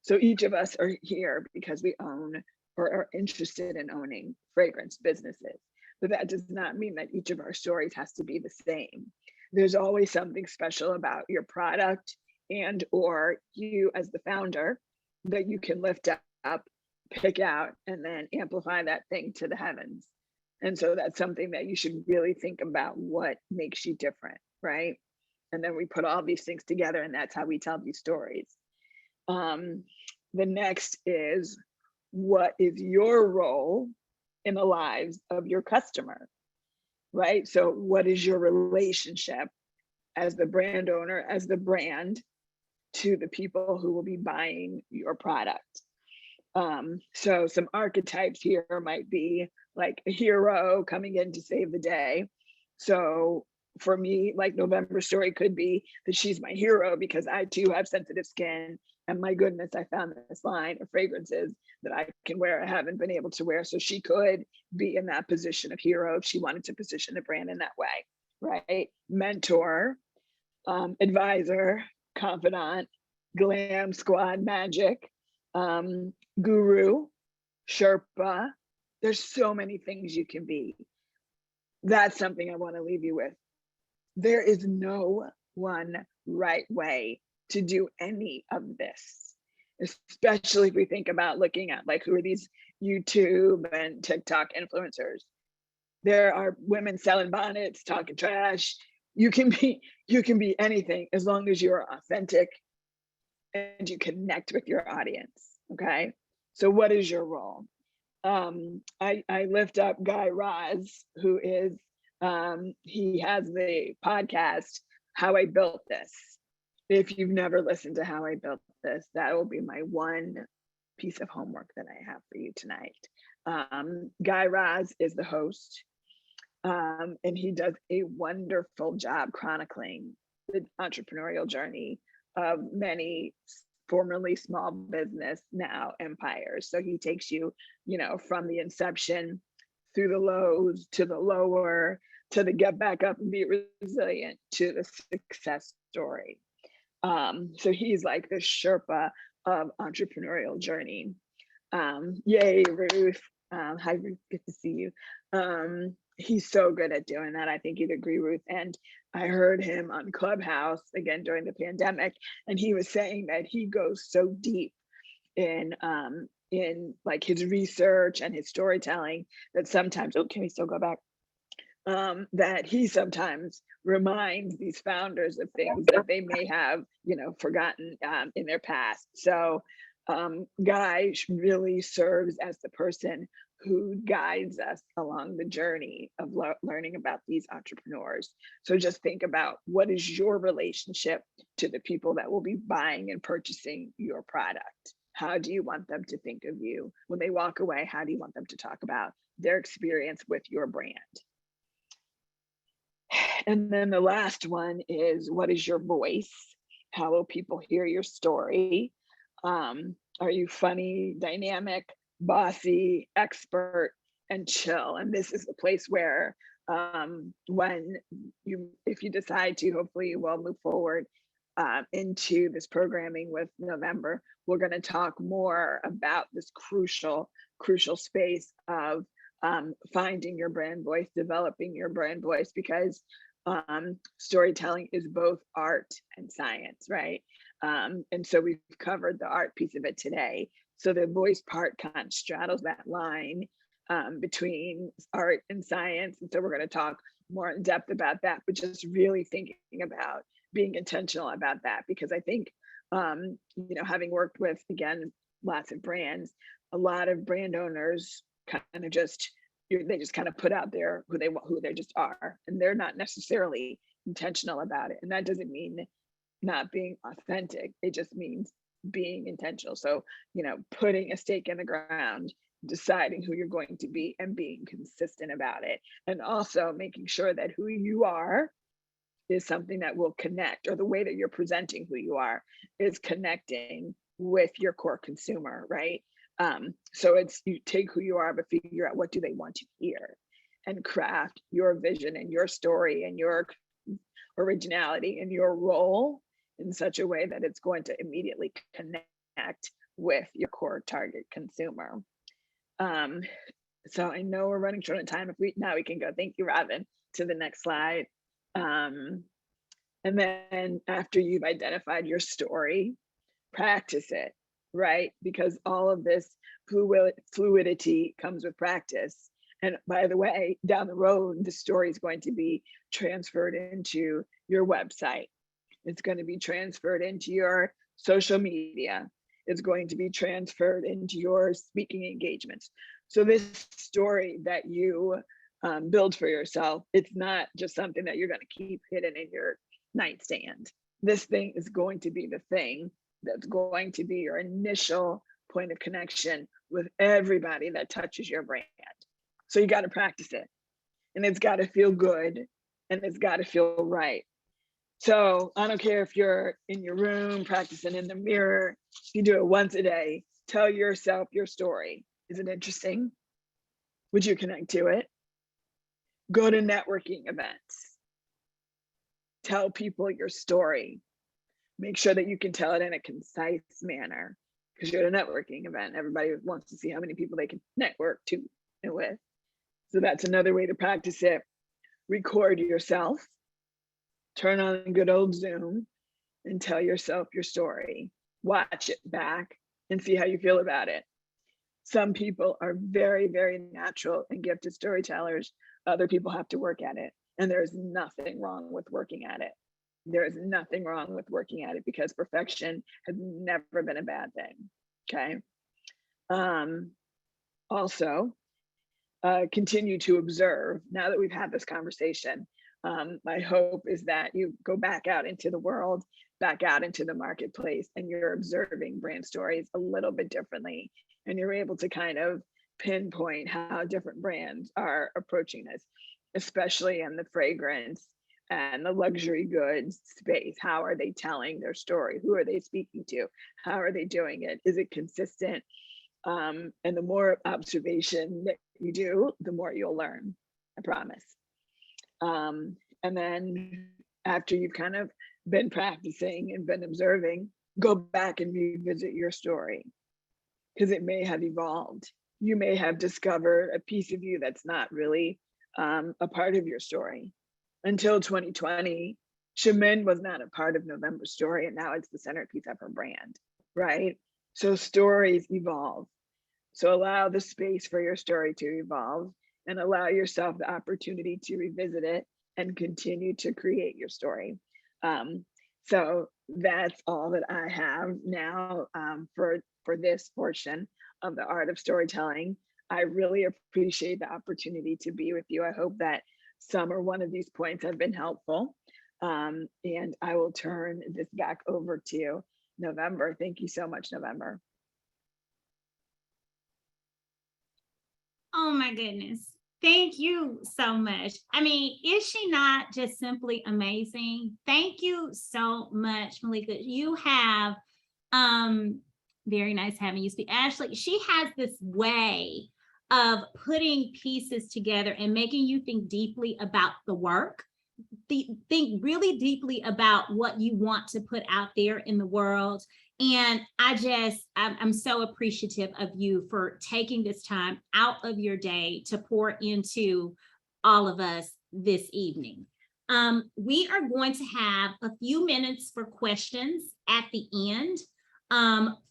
So each of us are here because we own or are interested in owning fragrance businesses. But that does not mean that each of our stories has to be the same. There's always something special about your product and or you as the founder that you can lift up, pick out, and then amplify that thing to the heavens. And so that's something that you should really think about, what makes you different, right? And then we put all these things together and that's how we tell these stories. The next is, what is your role in the lives of your customer, right? So what is your relationship as the brand owner, as the brand, to the people who will be buying your product? So some archetypes here might be like a hero coming in to save the day. So for me, like November's story could be that she's my hero because I too have sensitive skin. And my goodness, I found this line of fragrances that I can wear I haven't been able to wear. So she could be in that position of hero if she wanted to position the brand in that way, right? Mentor, advisor, confidant, glam squad magic, guru, Sherpa. There's so many things you can be. That's something I want to leave you with. There is no one right way to do any of this, especially if we think about looking at like who are these YouTube and TikTok influencers. There are women selling bonnets, talking trash. You can be anything as long as you're authentic and you connect with your audience. Okay. So what is your role? I lift up Guy Raz, who is, he has the podcast, How I Built This. If you've never listened to How I Built This, that will be my one piece of homework that I have for you tonight. Guy Raz is the host, and he does a wonderful job chronicling the entrepreneurial journey of many formerly small business, now empires. So he takes you, from the inception through the lows to the lower, to the get back up and be resilient, to the success story. So he's like the Sherpa of entrepreneurial journey. Yay, Ruth. Hi, Ruth, good to see you. He's so good at doing that. I think you'd agree, Ruth. And I heard him on Clubhouse again during the pandemic, and he was saying that he goes so deep in like his research and his storytelling that sometimes, can we still go back? That he sometimes reminds these founders of things that they may have, forgotten in their past. So Guy really serves as the person who guides us along the journey of learning about these entrepreneurs. So just think about, what is your relationship to the people that will be buying and purchasing your product? How do you want them to think of you? When they walk away, how do you want them to talk about their experience with your brand? And then the last one is, what is your voice? How will people hear your story? Are you funny, dynamic, bossy, expert, and chill? And this is the place where if you decide to, hopefully you will move forward into this programming with November, we're going to talk more about this crucial space of finding your brand voice, developing your brand voice, because storytelling is both art and science, right? And so we've covered the art piece of it today. So the voice part kind of straddles that line between art and science. And so we're going to talk more in depth about that, but just really thinking about being intentional about that, because I think, having worked with, again, lots of brands, a lot of brand owners kind of they just kind of put out there who they just are, and they're not necessarily intentional about it. And that doesn't mean not being authentic. It just means being intentional. So, putting a stake in the ground, deciding who you're going to be and being consistent about it. And also making sure that who you are is something that will connect, or the way that you're presenting who you are is connecting with your core consumer, right? So it's, you take who you are, but figure out what do they want to hear, and craft your vision and your story and your originality and your role in such a way that it's going to immediately connect with your core target consumer. So I know we're running short on time. Now we can go. Thank you, Robin. To the next slide. And then after you've identified your story, practice it, right? Because all of this fluidity comes with practice. And by the way, down the road, the story is going to be transferred into your website. It's going to be transferred into your social media. It's going to be transferred into your speaking engagements. So this story that you build for yourself, it's not just something that you're going to keep hidden in your nightstand. This thing is going to be the thing that's going to be your initial point of connection with everybody that touches your brand. So you got to practice it, and it's got to feel good, and it's got to feel right. So I don't care if you're in your room practicing in the mirror, you do it once a day. Tell yourself your story. Is it interesting? Would you connect to it? Go to networking events. Tell people your story. Make sure that you can tell it in a concise manner, because you're at a networking event. Everybody wants to see how many people they can network to and with. So that's another way to practice it. Record yourself. Turn on good old Zoom and tell yourself your story. Watch it back and see how you feel about it. Some people are very, very natural and gifted storytellers. Other people have to work at it. And there's nothing wrong with working at it. There is nothing wrong with working at it, because perfection has never been a bad thing. Okay. Also, continue to observe. Now that we've had this conversation, my hope is that you go back out into the world, back out into the marketplace, and you're observing brand stories a little bit differently. And you're able to kind of pinpoint how different brands are approaching this, especially in the fragrance and the luxury goods space. How are they telling their story? Who are they speaking to? How are they doing it? Is it consistent? And the more observation that you do, the more you'll learn, I promise. And then after you've kind of been practicing and been observing, go back and revisit your story, because it may have evolved. You may have discovered a piece of you that's not really a part of your story. Until 2020, Shemin was not a part of November's story, and now it's the centerpiece of her brand, right? So stories evolve. So allow the space for your story to evolve, and allow yourself the opportunity to revisit it and continue to create your story. So that's all that I have now for this portion of the art of storytelling. I really appreciate the opportunity to be with you. I hope that some or one of these points have been helpful. And I will turn this back over to November. Thank you so much, November. Oh my goodness. Thank you so much. I mean, is she not just simply amazing? Thank you so much, Malaika. You have very nice having you speak. Ashley, she has this way of putting pieces together and making you think deeply about the work. Think really deeply about what you want to put out there in the world. And I'm so appreciative of you for taking this time out of your day to pour into all of us this evening. We are going to have a few minutes for questions at the end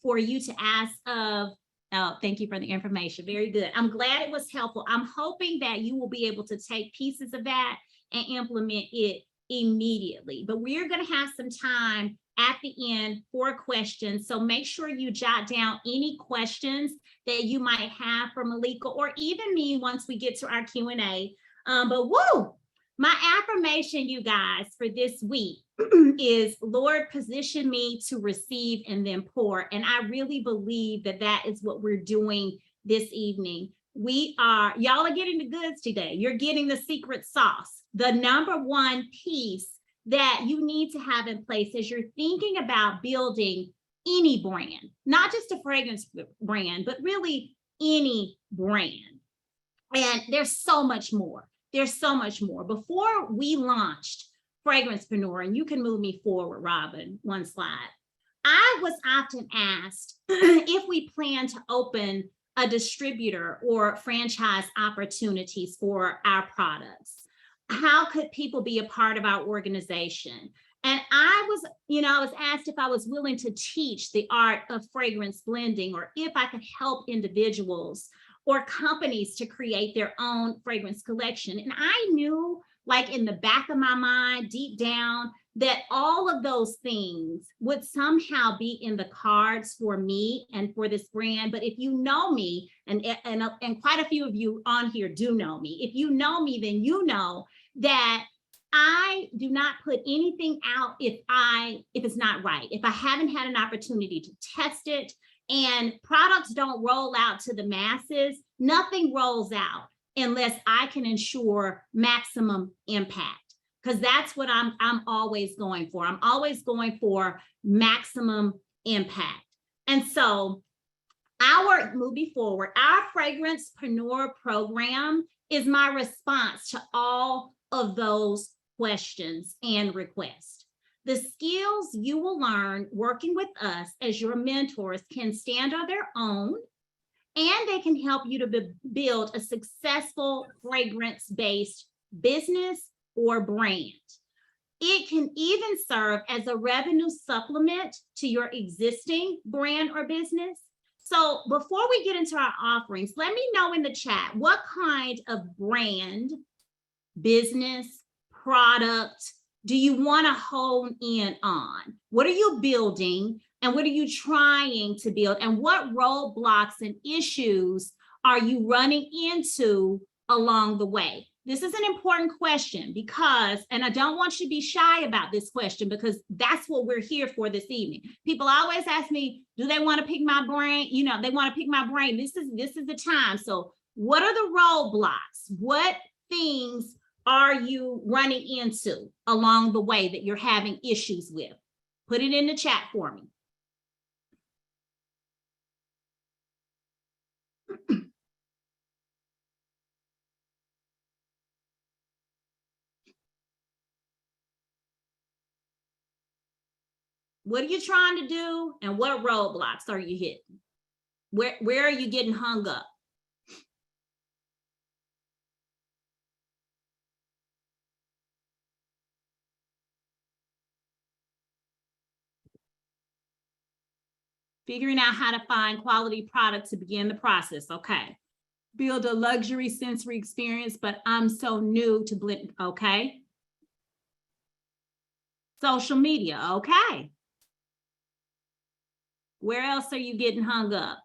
for you to ask of. Oh, thank you for the information. Very good. I'm glad it was helpful. I'm hoping that you will be able to take pieces of that and implement it immediately. But we're going to have some time at the end for questions. So make sure you jot down any questions that you might have for Malaika or even me once we get to our Q&A. But woo, my affirmation, you guys, for this week is, Lord, position me to receive and then pour. And I really believe that that is what we're doing this evening. Y'all are getting the goods today. You're getting the secret sauce, the number one piece that you need to have in place as you're thinking about building any brand, not just a fragrance brand, but really any brand. And there's so much more. There's so much more. Before we launched Fragrancepreneur, and you can move me forward, Robin, one slide, I was often asked if we plan to open a distributor or franchise opportunities for our products. How could people be a part of our organization? And I was asked if I was willing to teach the art of fragrance blending, or if I could help individuals or companies to create their own fragrance collection. And I knew, like in the back of my mind, deep down, that all of those things would somehow be in the cards for me and for this brand. But if you know me, and quite a few of you on here do know me, if you know me, then you know that I do not put anything out if it's not right, if I haven't had an opportunity to test it. And products don't roll out to the masses. Nothing rolls out unless I can ensure maximum impact. because that's what I'm always going for. I'm always going for maximum impact. And so moving forward, our Fragrancepreneur program is my response to all of those questions and requests. The skills you will learn working with us as your mentors can stand on their own, and they can help you to build a successful fragrance-based business or brand. It can even serve as a revenue supplement to your existing brand or business. So before we get into our offerings, let me know in the chat, what kind of brand, business, product do you want to hone in on? What are you building and what are you trying to build? And what roadblocks and issues are you running into along the way? This is an important question because, and I don't want you to be shy about this question because that's what we're here for this evening. People always ask me, do they want to pick my brain? You know, they want to pick my brain. This is the time. So what are the roadblocks? What things are you running into along the way that you're having issues with? Put it in the chat for me. What are you trying to do and what roadblocks are you hitting? Where are you getting hung up? Figuring out how to find quality products to begin the process. Okay. Build a luxury sensory experience, but I'm so new to blend. Okay. Social media. Okay. Where else are you getting hung up?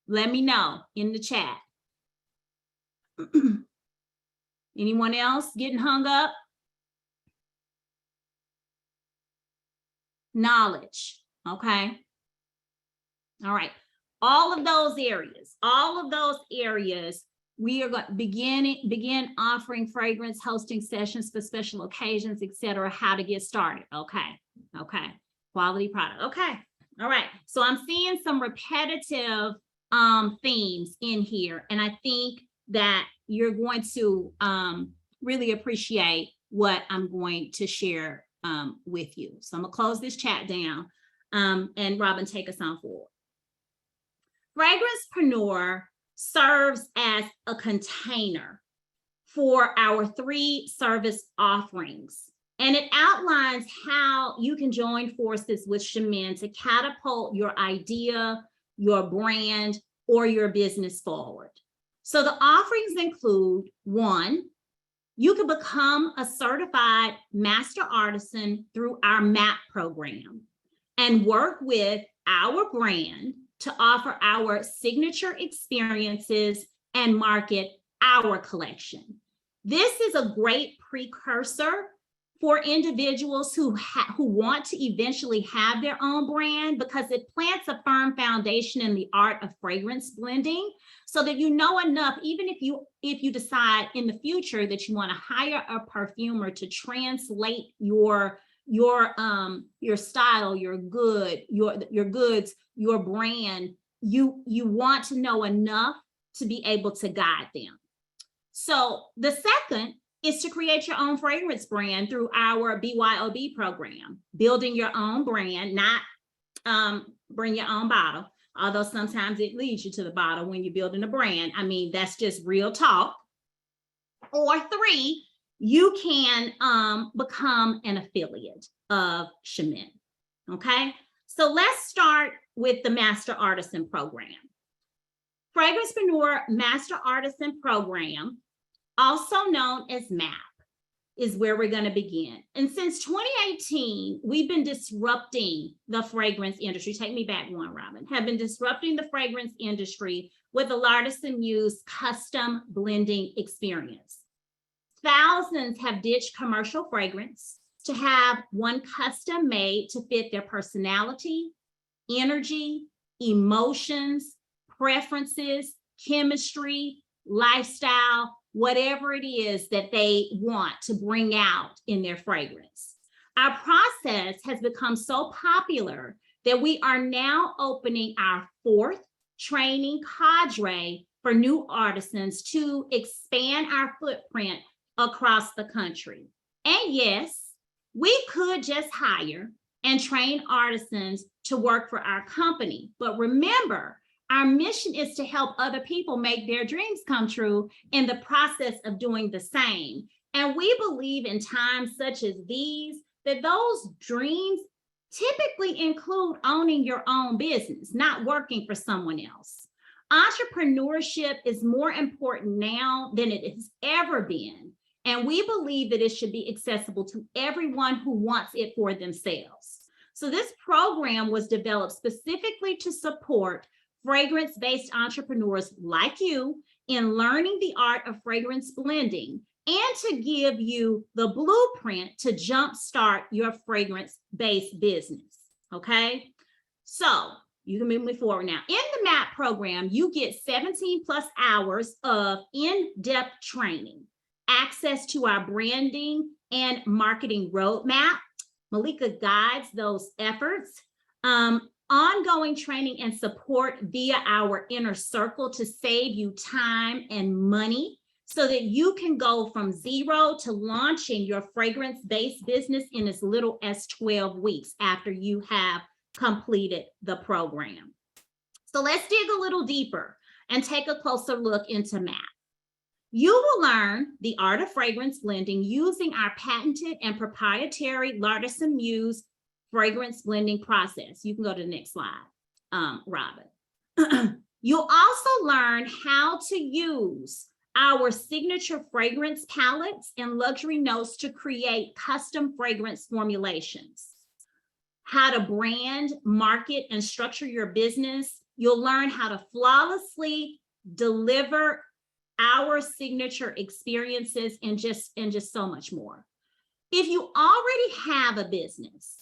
Let me know in the chat. Anyone else getting hung up? Knowledge. Okay. All right. All of those areas, we are going to begin offering fragrance hosting sessions for special occasions, etc. How to get started. Okay. Okay. Quality product. Okay. All right. So I'm seeing some repetitive themes in here, and I think that you're going to really appreciate what I'm going to share with you. So I'm gonna close this chat down, and Robin, take us on forward. Fragrancepreneur serves as a container for our 3 service offerings, and it outlines how you can join forces with Shemin to catapult your idea, your brand, or your business forward. So the offerings include: 1, you can become a certified master artisan through our MAP program and work with our brand to offer our signature experiences and market our collection. This is a great precursor for individuals who want to eventually have their own brand, because it plants a firm foundation in the art of fragrance blending, so that you know enough, even if you decide in the future that you want to hire a perfumer to translate your style, your goods, your brand, you want to know enough to be able to guide them. So the second is to create your own fragrance brand through our BYOB program, building your own brand, not bring your own bottle, although sometimes it leads you to the bottle when you're building a brand. I mean, that's just real talk. Or 3, you can become an affiliate of Shemin. Okay, so let's start with the Master Artisan Program. Fragrancepreneur Master Artisan Program, also known as MAP, is where we're going to begin. And since 2018, we've been disrupting the fragrance industry. Take me back one, Robin. Have been disrupting the fragrance industry with the Artisan Muse custom blending experience. Thousands have ditched commercial fragrance to have one custom made to fit their personality, energy, emotions, preferences, chemistry, lifestyle, whatever it is that they want to bring out in their fragrance. Our process has become so popular that we are now opening our 4th training cadre for new artisans to expand our footprint across the country. And yes, we could just hire and train artisans to work for our company. But remember, our mission is to help other people make their dreams come true in the process of doing the same. And we believe in times such as these, that those dreams typically include owning your own business, not working for someone else. Entrepreneurship is more important now than it has ever been. And we believe that it should be accessible to everyone who wants it for themselves. So this program was developed specifically to support fragrance-based entrepreneurs like you in learning the art of fragrance blending and to give you the blueprint to jumpstart your fragrance-based business, okay? So you can move me forward now. In the MAP program, you get 17 plus hours of in-depth training, access to our branding and marketing roadmap. Malaika guides those efforts, ongoing training and support via our inner circle to save you time and money so that you can go from 0 to launching your fragrance-based business in as little as 12 weeks after you have completed the program. So let's dig a little deeper and take a closer look into MAP. You will learn the art of fragrance blending using our patented and proprietary L'artisan Muse fragrance blending process. You can go to the next slide, Robin. You'll also learn how to use our signature fragrance palettes and luxury notes to create custom fragrance formulations. How to brand, market, and structure your business. You'll learn how to flawlessly deliver our signature experiences and just so much more. If you already have a business,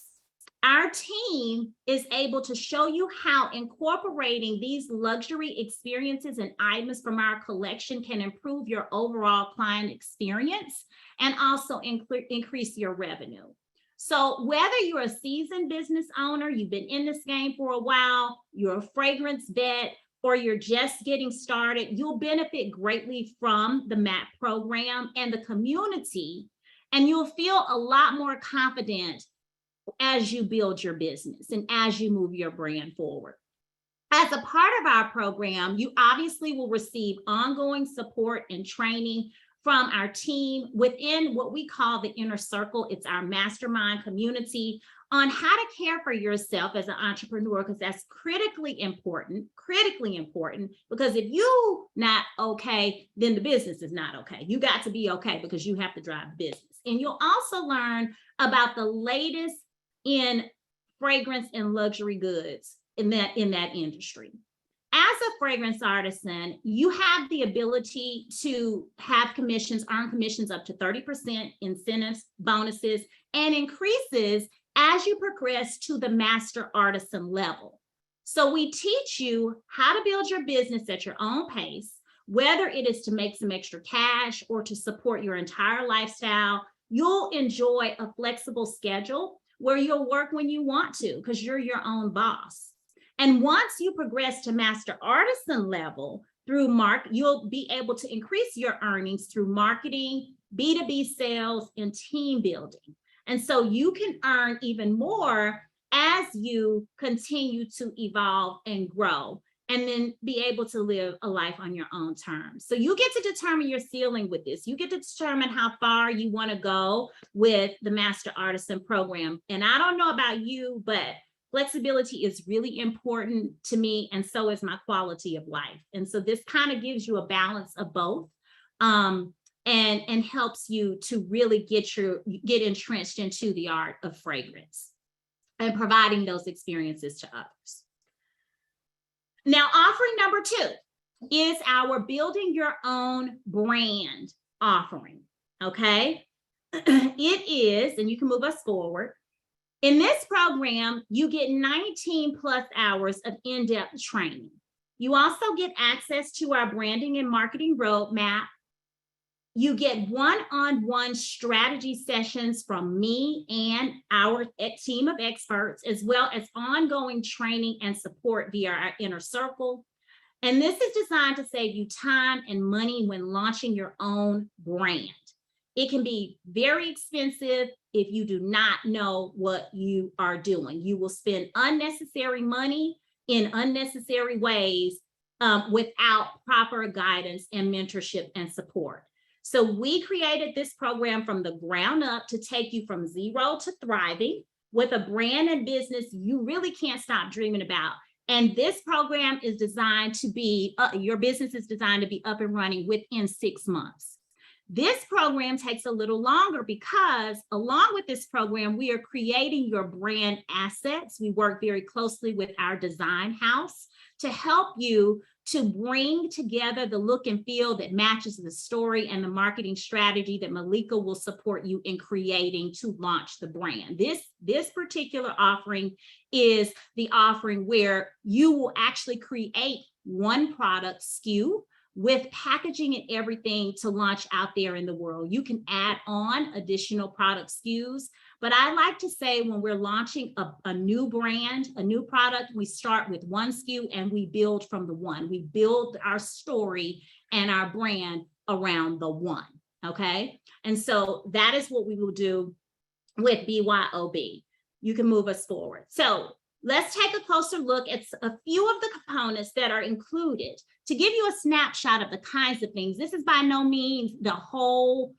our team is able to show you how incorporating these luxury experiences and items from our collection can improve your overall client experience and also increase your revenue. So whether you're a seasoned business owner, you've been in this game for a while, you're a fragrance vet, or you're just getting started, you'll benefit greatly from the MAP program and the community, and you'll feel a lot more confident as you build your business and as you move your brand forward. As a part of our program, you obviously will receive ongoing support and training from our team within what we call the inner circle. It's our mastermind community on how to care for yourself as an entrepreneur, because that's critically important, because if you're not okay, then the business is not okay. You got to be okay because you have to drive the business. And you'll also learn about the latest in fragrance and luxury goods in that industry. As a fragrance artisan, you have the ability to have commissions, earn commissions up to 30%, incentives, bonuses, and increases as you progress to the master artisan level. So we teach you how to build your business at your own pace, whether it is to make some extra cash or to support your entire lifestyle. You'll enjoy a flexible schedule where you'll work when you want to because you're your own boss. And once you progress to master artisan level through you'll be able to increase your earnings through marketing, B2B sales, and team building. And so you can earn even more as you continue to evolve and grow, and then be able to live a life on your own terms. So you get to determine your ceiling with this. You get to determine how far you want to go with the Master Artisan program. And I don't know about you, but flexibility is really important to me, and so is my quality of life. And so this kind of gives you a balance of both, and helps you to really get entrenched into the art of fragrance and providing those experiences to others. Now, offering number 2 is our building your own brand offering, okay? It is, and you can move us forward. In this program, you get 19 plus hours of in-depth training. You also get access to our branding and marketing roadmap, You get one-on-one strategy sessions from me and our team of experts, as well as ongoing training and support via our inner circle. And this is designed to save you time and money when launching your own brand. It can be very expensive if you do not know what you are doing. You will spend unnecessary money in unnecessary ways without proper guidance and mentorship and support. So we created this program from the ground up to take you from zero to thriving with a brand and business you really can't stop dreaming about. And this program is designed to be, your business is designed to be up and running within 6 months. This program takes a little longer because along with this program, we are creating your brand assets. We work very closely with our design house to help you to bring together the look and feel that matches the story and the marketing strategy that Malaika will support you in creating to launch the brand. This particular offering is the offering where you will actually create one product SKU with packaging and everything to launch out there in the world. You can add on additional product SKUs, but I like to say when we're launching a new brand, a new product, we start with one SKU and we build from the one. We build our story and our brand around the one, okay? And so that is what we will do with BYOB. You can move us forward. So let's take a closer look at a few of the components that are included to give you a snapshot of the kinds of things. This is by no means the whole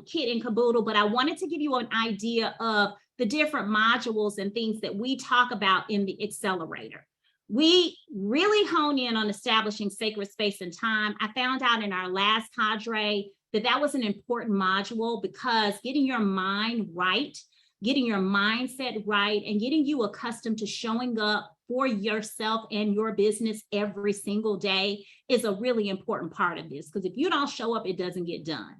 kit and caboodle, but I wanted to give you an idea of the different modules and things that we talk about in the accelerator. We really hone in on establishing sacred space and time. I found out in our last cadre that was an important module because getting your mind right, getting your mindset right, and getting you accustomed to showing up for yourself and your business every single day is a really important part of this, because if you don't show up, it doesn't get done.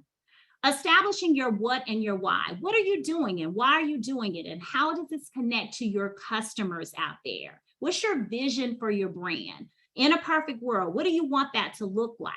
Establishing your what and your why. What are you doing and why are you doing it? And how does this connect to your customers out there? What's your vision for your brand? In a perfect world, what do you want that to look like?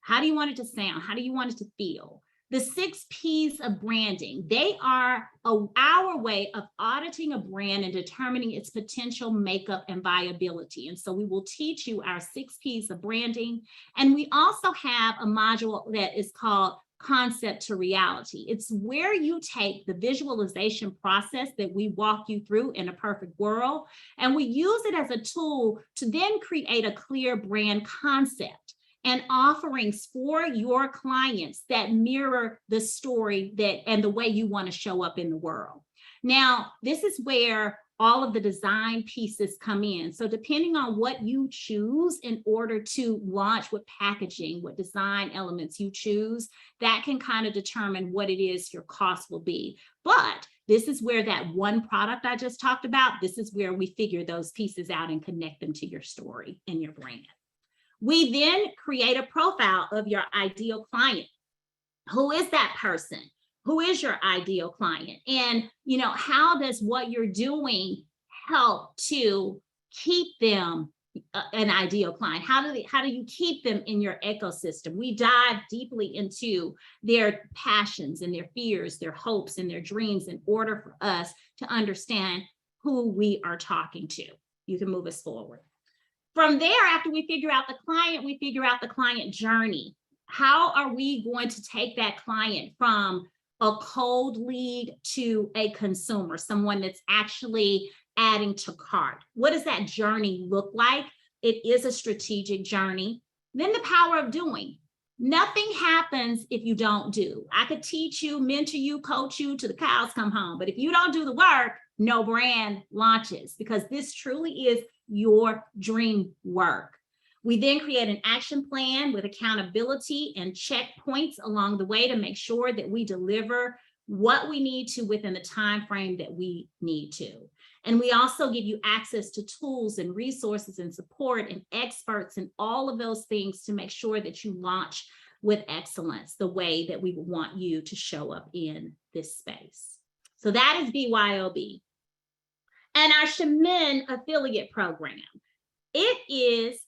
How do you want it to sound? How do you want it to feel? The 6 P's of branding, they are our way of auditing a brand and determining its potential makeup and viability. And so we will teach you our 6 P's of branding. And we also have a module that is called Concept to Reality. It's where you take the visualization process that we walk you through in a perfect world, and we use it as a tool to then create a clear brand concept and offerings for your clients that mirror the story and the way you want to show up in the world. Now, this is where all of the design pieces come in. So depending on what you choose in order to launch, what packaging, what design elements you choose, that can kind of determine what it is your cost will be. But this is where that one product I just talked about, this is where we figure those pieces out and connect them to your story and your brand. We then create a profile of your ideal client. Who is that person? Who is your ideal client? And, how does what you're doing help to keep them an ideal client? How do you keep them in your ecosystem? We dive deeply into their passions and their fears, their hopes and their dreams in order for us to understand who we are talking to. You can move us forward. From there, after we figure out the client, we figure out the client journey. How are we going to take that client from a cold lead to a consumer, someone that's actually adding to cart? What does that journey look like? It is a strategic journey. Then the power of doing. Nothing happens if you don't do. I could teach you, mentor you, coach you till the cows come home, but if you don't do the work, no brand launches, because this truly is your dream work. We then create an action plan with accountability and checkpoints along the way to make sure that we deliver what we need to within the time frame that we need to. And we also give you access to tools and resources and support and experts and all of those things to make sure that you launch with excellence the way that we want you to show up in this space. So that is BYOB. And our Shemin affiliate program. It is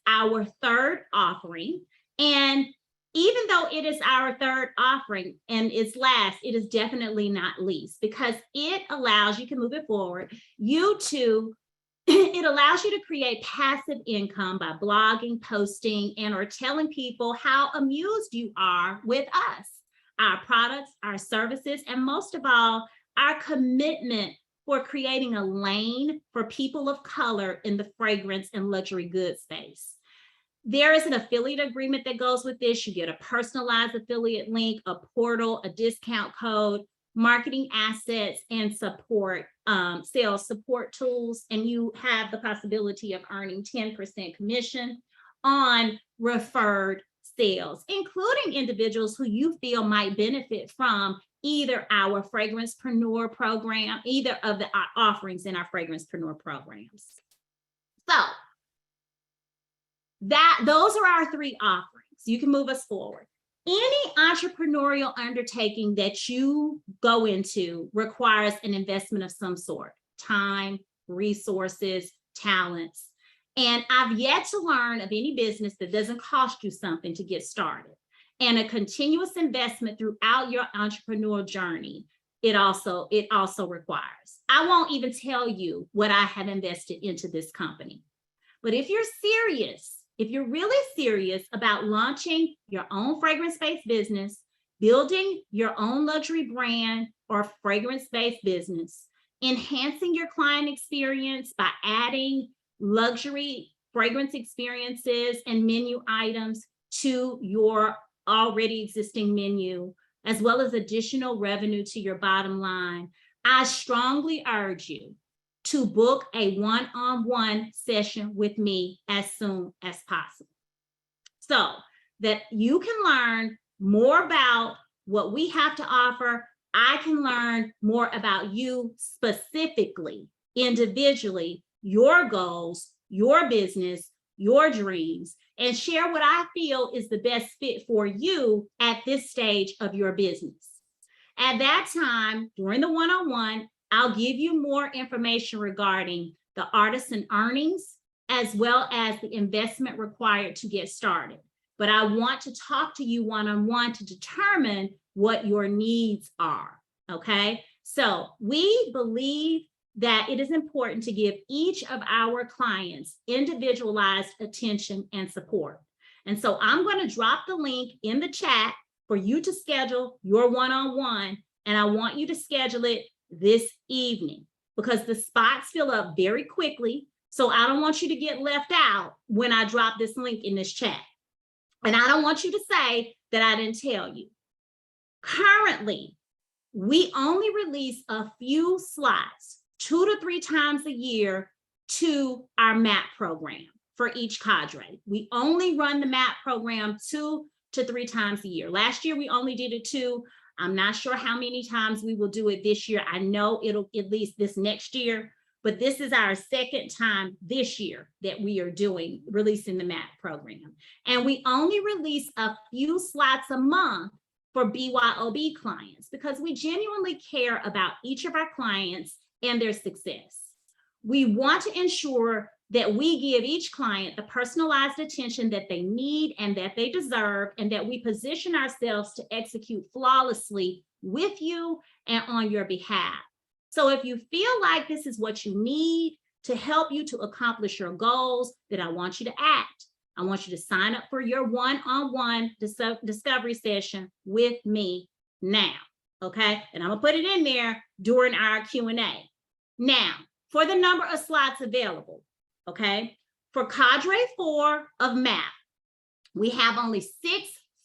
our third offering, and even though it is our third offering and it's last, it is definitely not least, because it allows, you can move it forward, it allows you to create passive income by blogging, posting, and or telling people how amused you are with us, our products, our services, and most of all, our commitment for creating a lane for people of color in the fragrance and luxury goods space. There is an affiliate agreement that goes with this. You get a personalized affiliate link, a portal, a discount code, marketing assets, and support, sales support tools. And you have the possibility of earning 10% commission on referred sales, including individuals who you feel might benefit from either our Fragrancepreneur program, either of the offerings in our Fragrancepreneur programs. So those are our three offerings. You can move us forward. Any entrepreneurial undertaking that you go into requires an investment of some sort: time, resources, talents. And I've yet to learn of any business that doesn't cost you something to get started. And a continuous investment throughout your entrepreneurial journey, it also requires. I won't even tell you what I have invested into this company. But if you're serious, if you're really serious about launching your own fragrance-based business, building your own luxury brand or fragrance-based business, enhancing your client experience by adding luxury fragrance experiences and menu items to your already existing menu, as well as additional revenue to your bottom line, I strongly urge you to book a one-on-one session with me as soon as possible, so that you can learn more about what we have to offer. I can learn more about you specifically, individually, your goals, your business, your dreams, and share what I feel is the best fit for you at this stage of your business. At that time, during the one-on-one, I'll give you more information regarding the artisan earnings, as well as the investment required to get started. But I want to talk to you one-on-one to determine what your needs are, okay? So we believe that it is important to give each of our clients individualized attention and support. And so I'm going to drop the link in the chat for you to schedule your one-on-one, and I want you to schedule it this evening, because the spots fill up very quickly. So I don't want you to get left out when I drop this link in this chat. And I don't want you to say that I didn't tell you. Currently, we only release a few slots 2 to 3 times a year to our MAP program for each cadre. We only run the MAP program 2 to 3 times a year. Last year, we only did it 2. I'm not sure how many times we will do it this year. I know it'll at least this next year, but this is our second time this year that we are releasing the MAP program. And we only release a few slots a month for BYOB clients, because we genuinely care about each of our clients and their success. We want to ensure that we give each client the personalized attention that they need and that they deserve, and that we position ourselves to execute flawlessly with you and on your behalf. So if you feel like this is what you need to help you to accomplish your goals, then I want you to act. I want you to sign up for your one-on-one discovery session with me now, okay? And I'm gonna put it in there during our Q&A. Now, for the number of slots available, okay? For Cadre 4 of MAP, we have only 6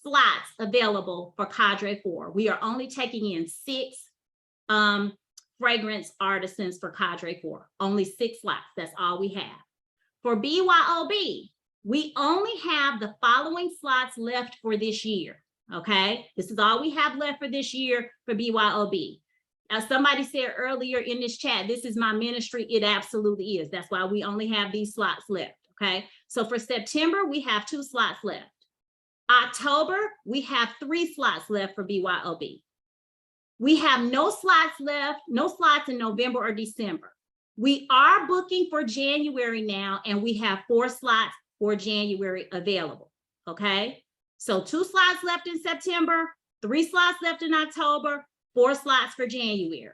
slots available for Cadre 4. We are only taking in 6 fragrance artisans for Cadre 4. Only 6 slots, that's all we have. For BYOB, we only have the following slots left for this year, okay? This is all we have left for this year for BYOB. As somebody said earlier in this chat, this is my ministry. It absolutely is. That's why we only have these slots left, okay? So for September, we have 2 slots left. October, we have 3 slots left for BYOB. We have no slots left, no slots in November or December. We are booking for January now, and we have 4 slots for January available, okay? So 2 slots left in September, 3 slots left in October, 4 slots for January.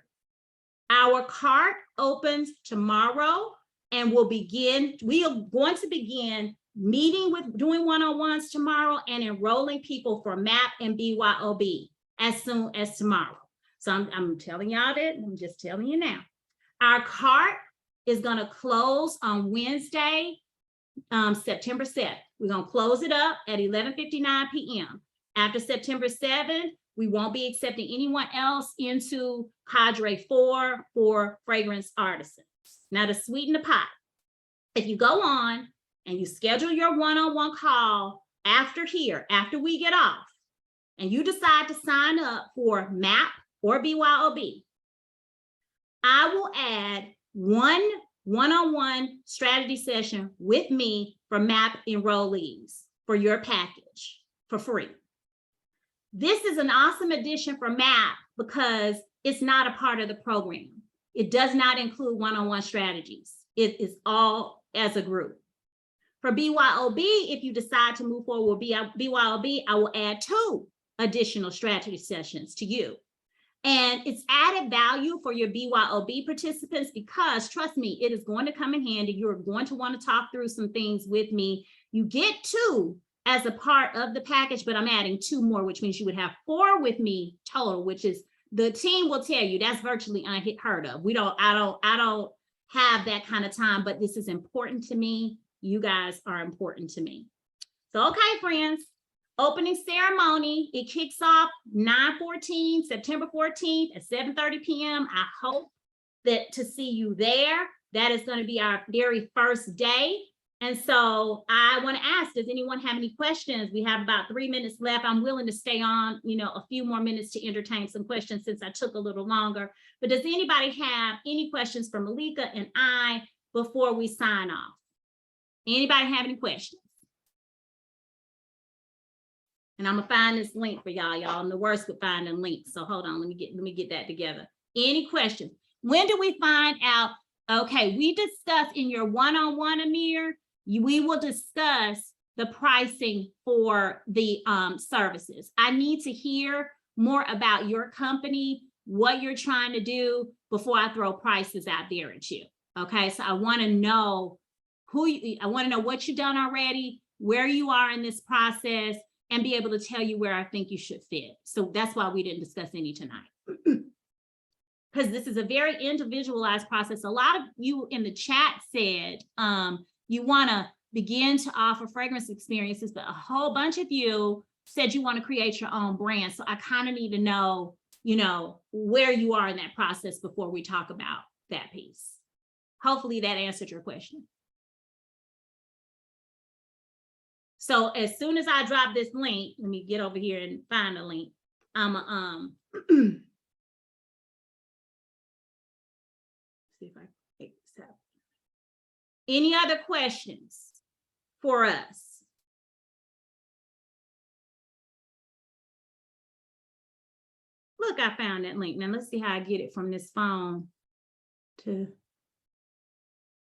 Our cart opens tomorrow and we are going to begin meeting with doing one-on-ones tomorrow and enrolling people for MAP and BYOB as soon as tomorrow. So I'm telling y'all that, I'm just telling you now. Our cart is going to close on Wednesday, September 7th. We're going to close it up at 11:59 p.m. After September 7th, we won't be accepting anyone else into Cadre 4 for fragrance artisans. Now, to sweeten the pot, if you go on and you schedule your one-on-one call after we get off, and you decide to sign up for MAP or BYOB, I will add one-on-one strategy session with me for MAP enrollees for your package for free. This is an awesome addition for MAP because it's not a part of the program. It does not include one-on-one strategies. It is all as a group. For BYOB, if you decide to move forward with BYOB, I will add 2 additional strategy sessions to you. And it's added value for your BYOB participants because, trust me, it is going to come in handy. You're going to want to talk through some things with me. You get 2 as a part of the package, but I'm adding 2 more, which means you would have 4 with me total, which is, the team will tell you that's virtually unheard of. I don't have that kind of time, but this is important to me. You guys are important to me. So, okay, friends, opening ceremony, it kicks off 9/14, September 14th at 7:30 p.m. I hope to see you there. That is going to be our very first day. And so I want to ask, does anyone have any questions? We have about 3 minutes left. I'm willing to stay on, a few more minutes to entertain some questions since I took a little longer. But does anybody have any questions for Malaika and I before we sign off? Anybody have any questions? And I'm gonna find this link for y'all. Y'all, I'm the worst with finding links. So hold on, let me get that together. Any questions? When do we find out? Okay, we discussed in your one-on-one, Amir, we will discuss the pricing for the services. I need to hear more about your company, what you're trying to do before I throw prices out there at you. Okay, so I want to know I want to know what you've done already, where you are in this process, and be able to tell you where I think you should fit. So that's why we didn't discuss any tonight. Because this is a very individualized process. A lot of you in the chat said you want to begin to offer fragrance experiences, but a whole bunch of you said you want to create your own brand. So I kind of need to know, where you are in that process before we talk about that piece. Hopefully that answered your question. So as soon as I drop this link, let me get over here and find the link. See if I can take this out. Any other questions for us? Look, I found that link. Now let's see how I get it from this phone to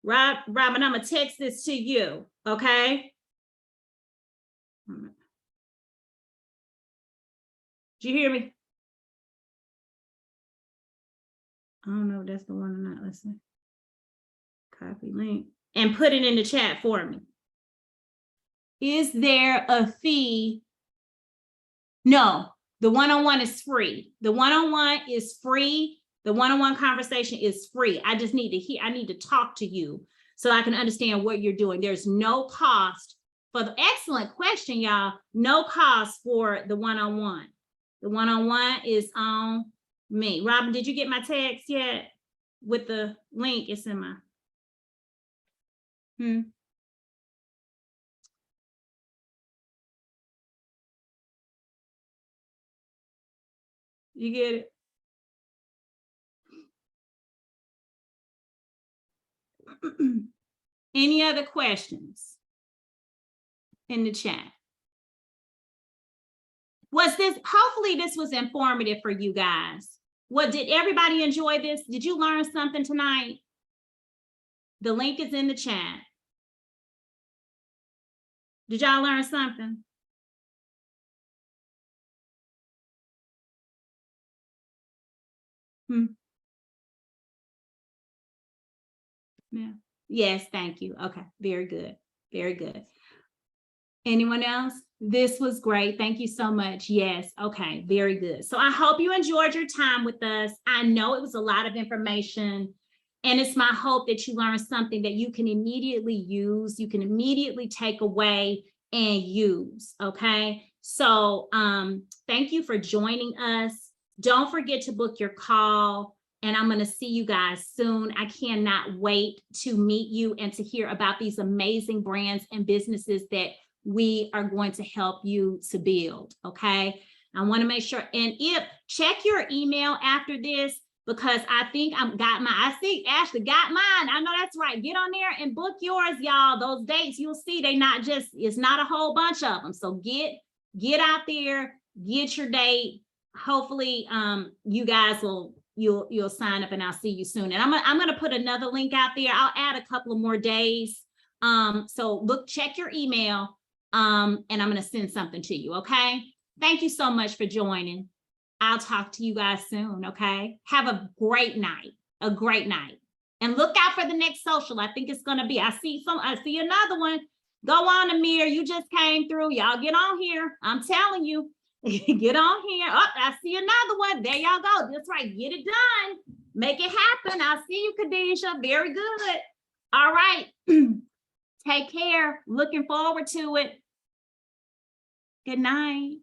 Robin. I'm gonna text this to you, okay? Did you hear me? I don't know if that's the one or not. Let's see. Copy link and put it in the chat for me. Is there a fee? No, the one-on-one is free. The one-on-one is free. The one-on-one conversation is free. I just need to hear, I need to talk to you so I can understand what you're doing. There's no cost for the excellent question, y'all. No cost for the one-on-one. The one-on-one is on me. Robin, did you get my text yet? With the link, it's in my. You get it? Any other questions in the chat? Was this, hopefully this was informative for you guys. What, did everybody enjoy this? Did you learn something tonight? The link is in the chat. Did y'all learn something? Yeah. Yes, thank you. Okay, very good. Very good. Anyone else? This was great. Thank you so much. Yes. Okay, very good. So I hope you enjoyed your time with us. I know it was a lot of information, and it's my hope that you learned something that you can immediately use, you can immediately take away and use. Okay. So thank you for joining us. Don't forget to book your call, and I'm going to see you guys soon. I cannot wait to meet you and to hear about these amazing brands and businesses that we are going to help you to build. Okay. I want to make sure, and if check your email after this, because I think I see Ashley got mine. I know that's right. Get on there and book yours, y'all. Those dates, you'll see it's not a whole bunch of them. So get out there, get your date. Hopefully you guys you'll sign up, and I'll see you soon. And I'm gonna put another link out there. I'll add a couple of more days. So check your email. And I'm going to send something to you. Okay. Thank you so much for joining. I'll talk to you guys soon. Okay. Have a great night. And look out for the next social. I think it's going to be, I see another one. Go on, Amir. You just came through. Y'all get on here. I'm telling you, get on here. Oh, I see another one. There y'all go. That's right. Get it done. Make it happen. I see you, Khadijah. Very good. All right. Take care. Looking forward to it. Good night.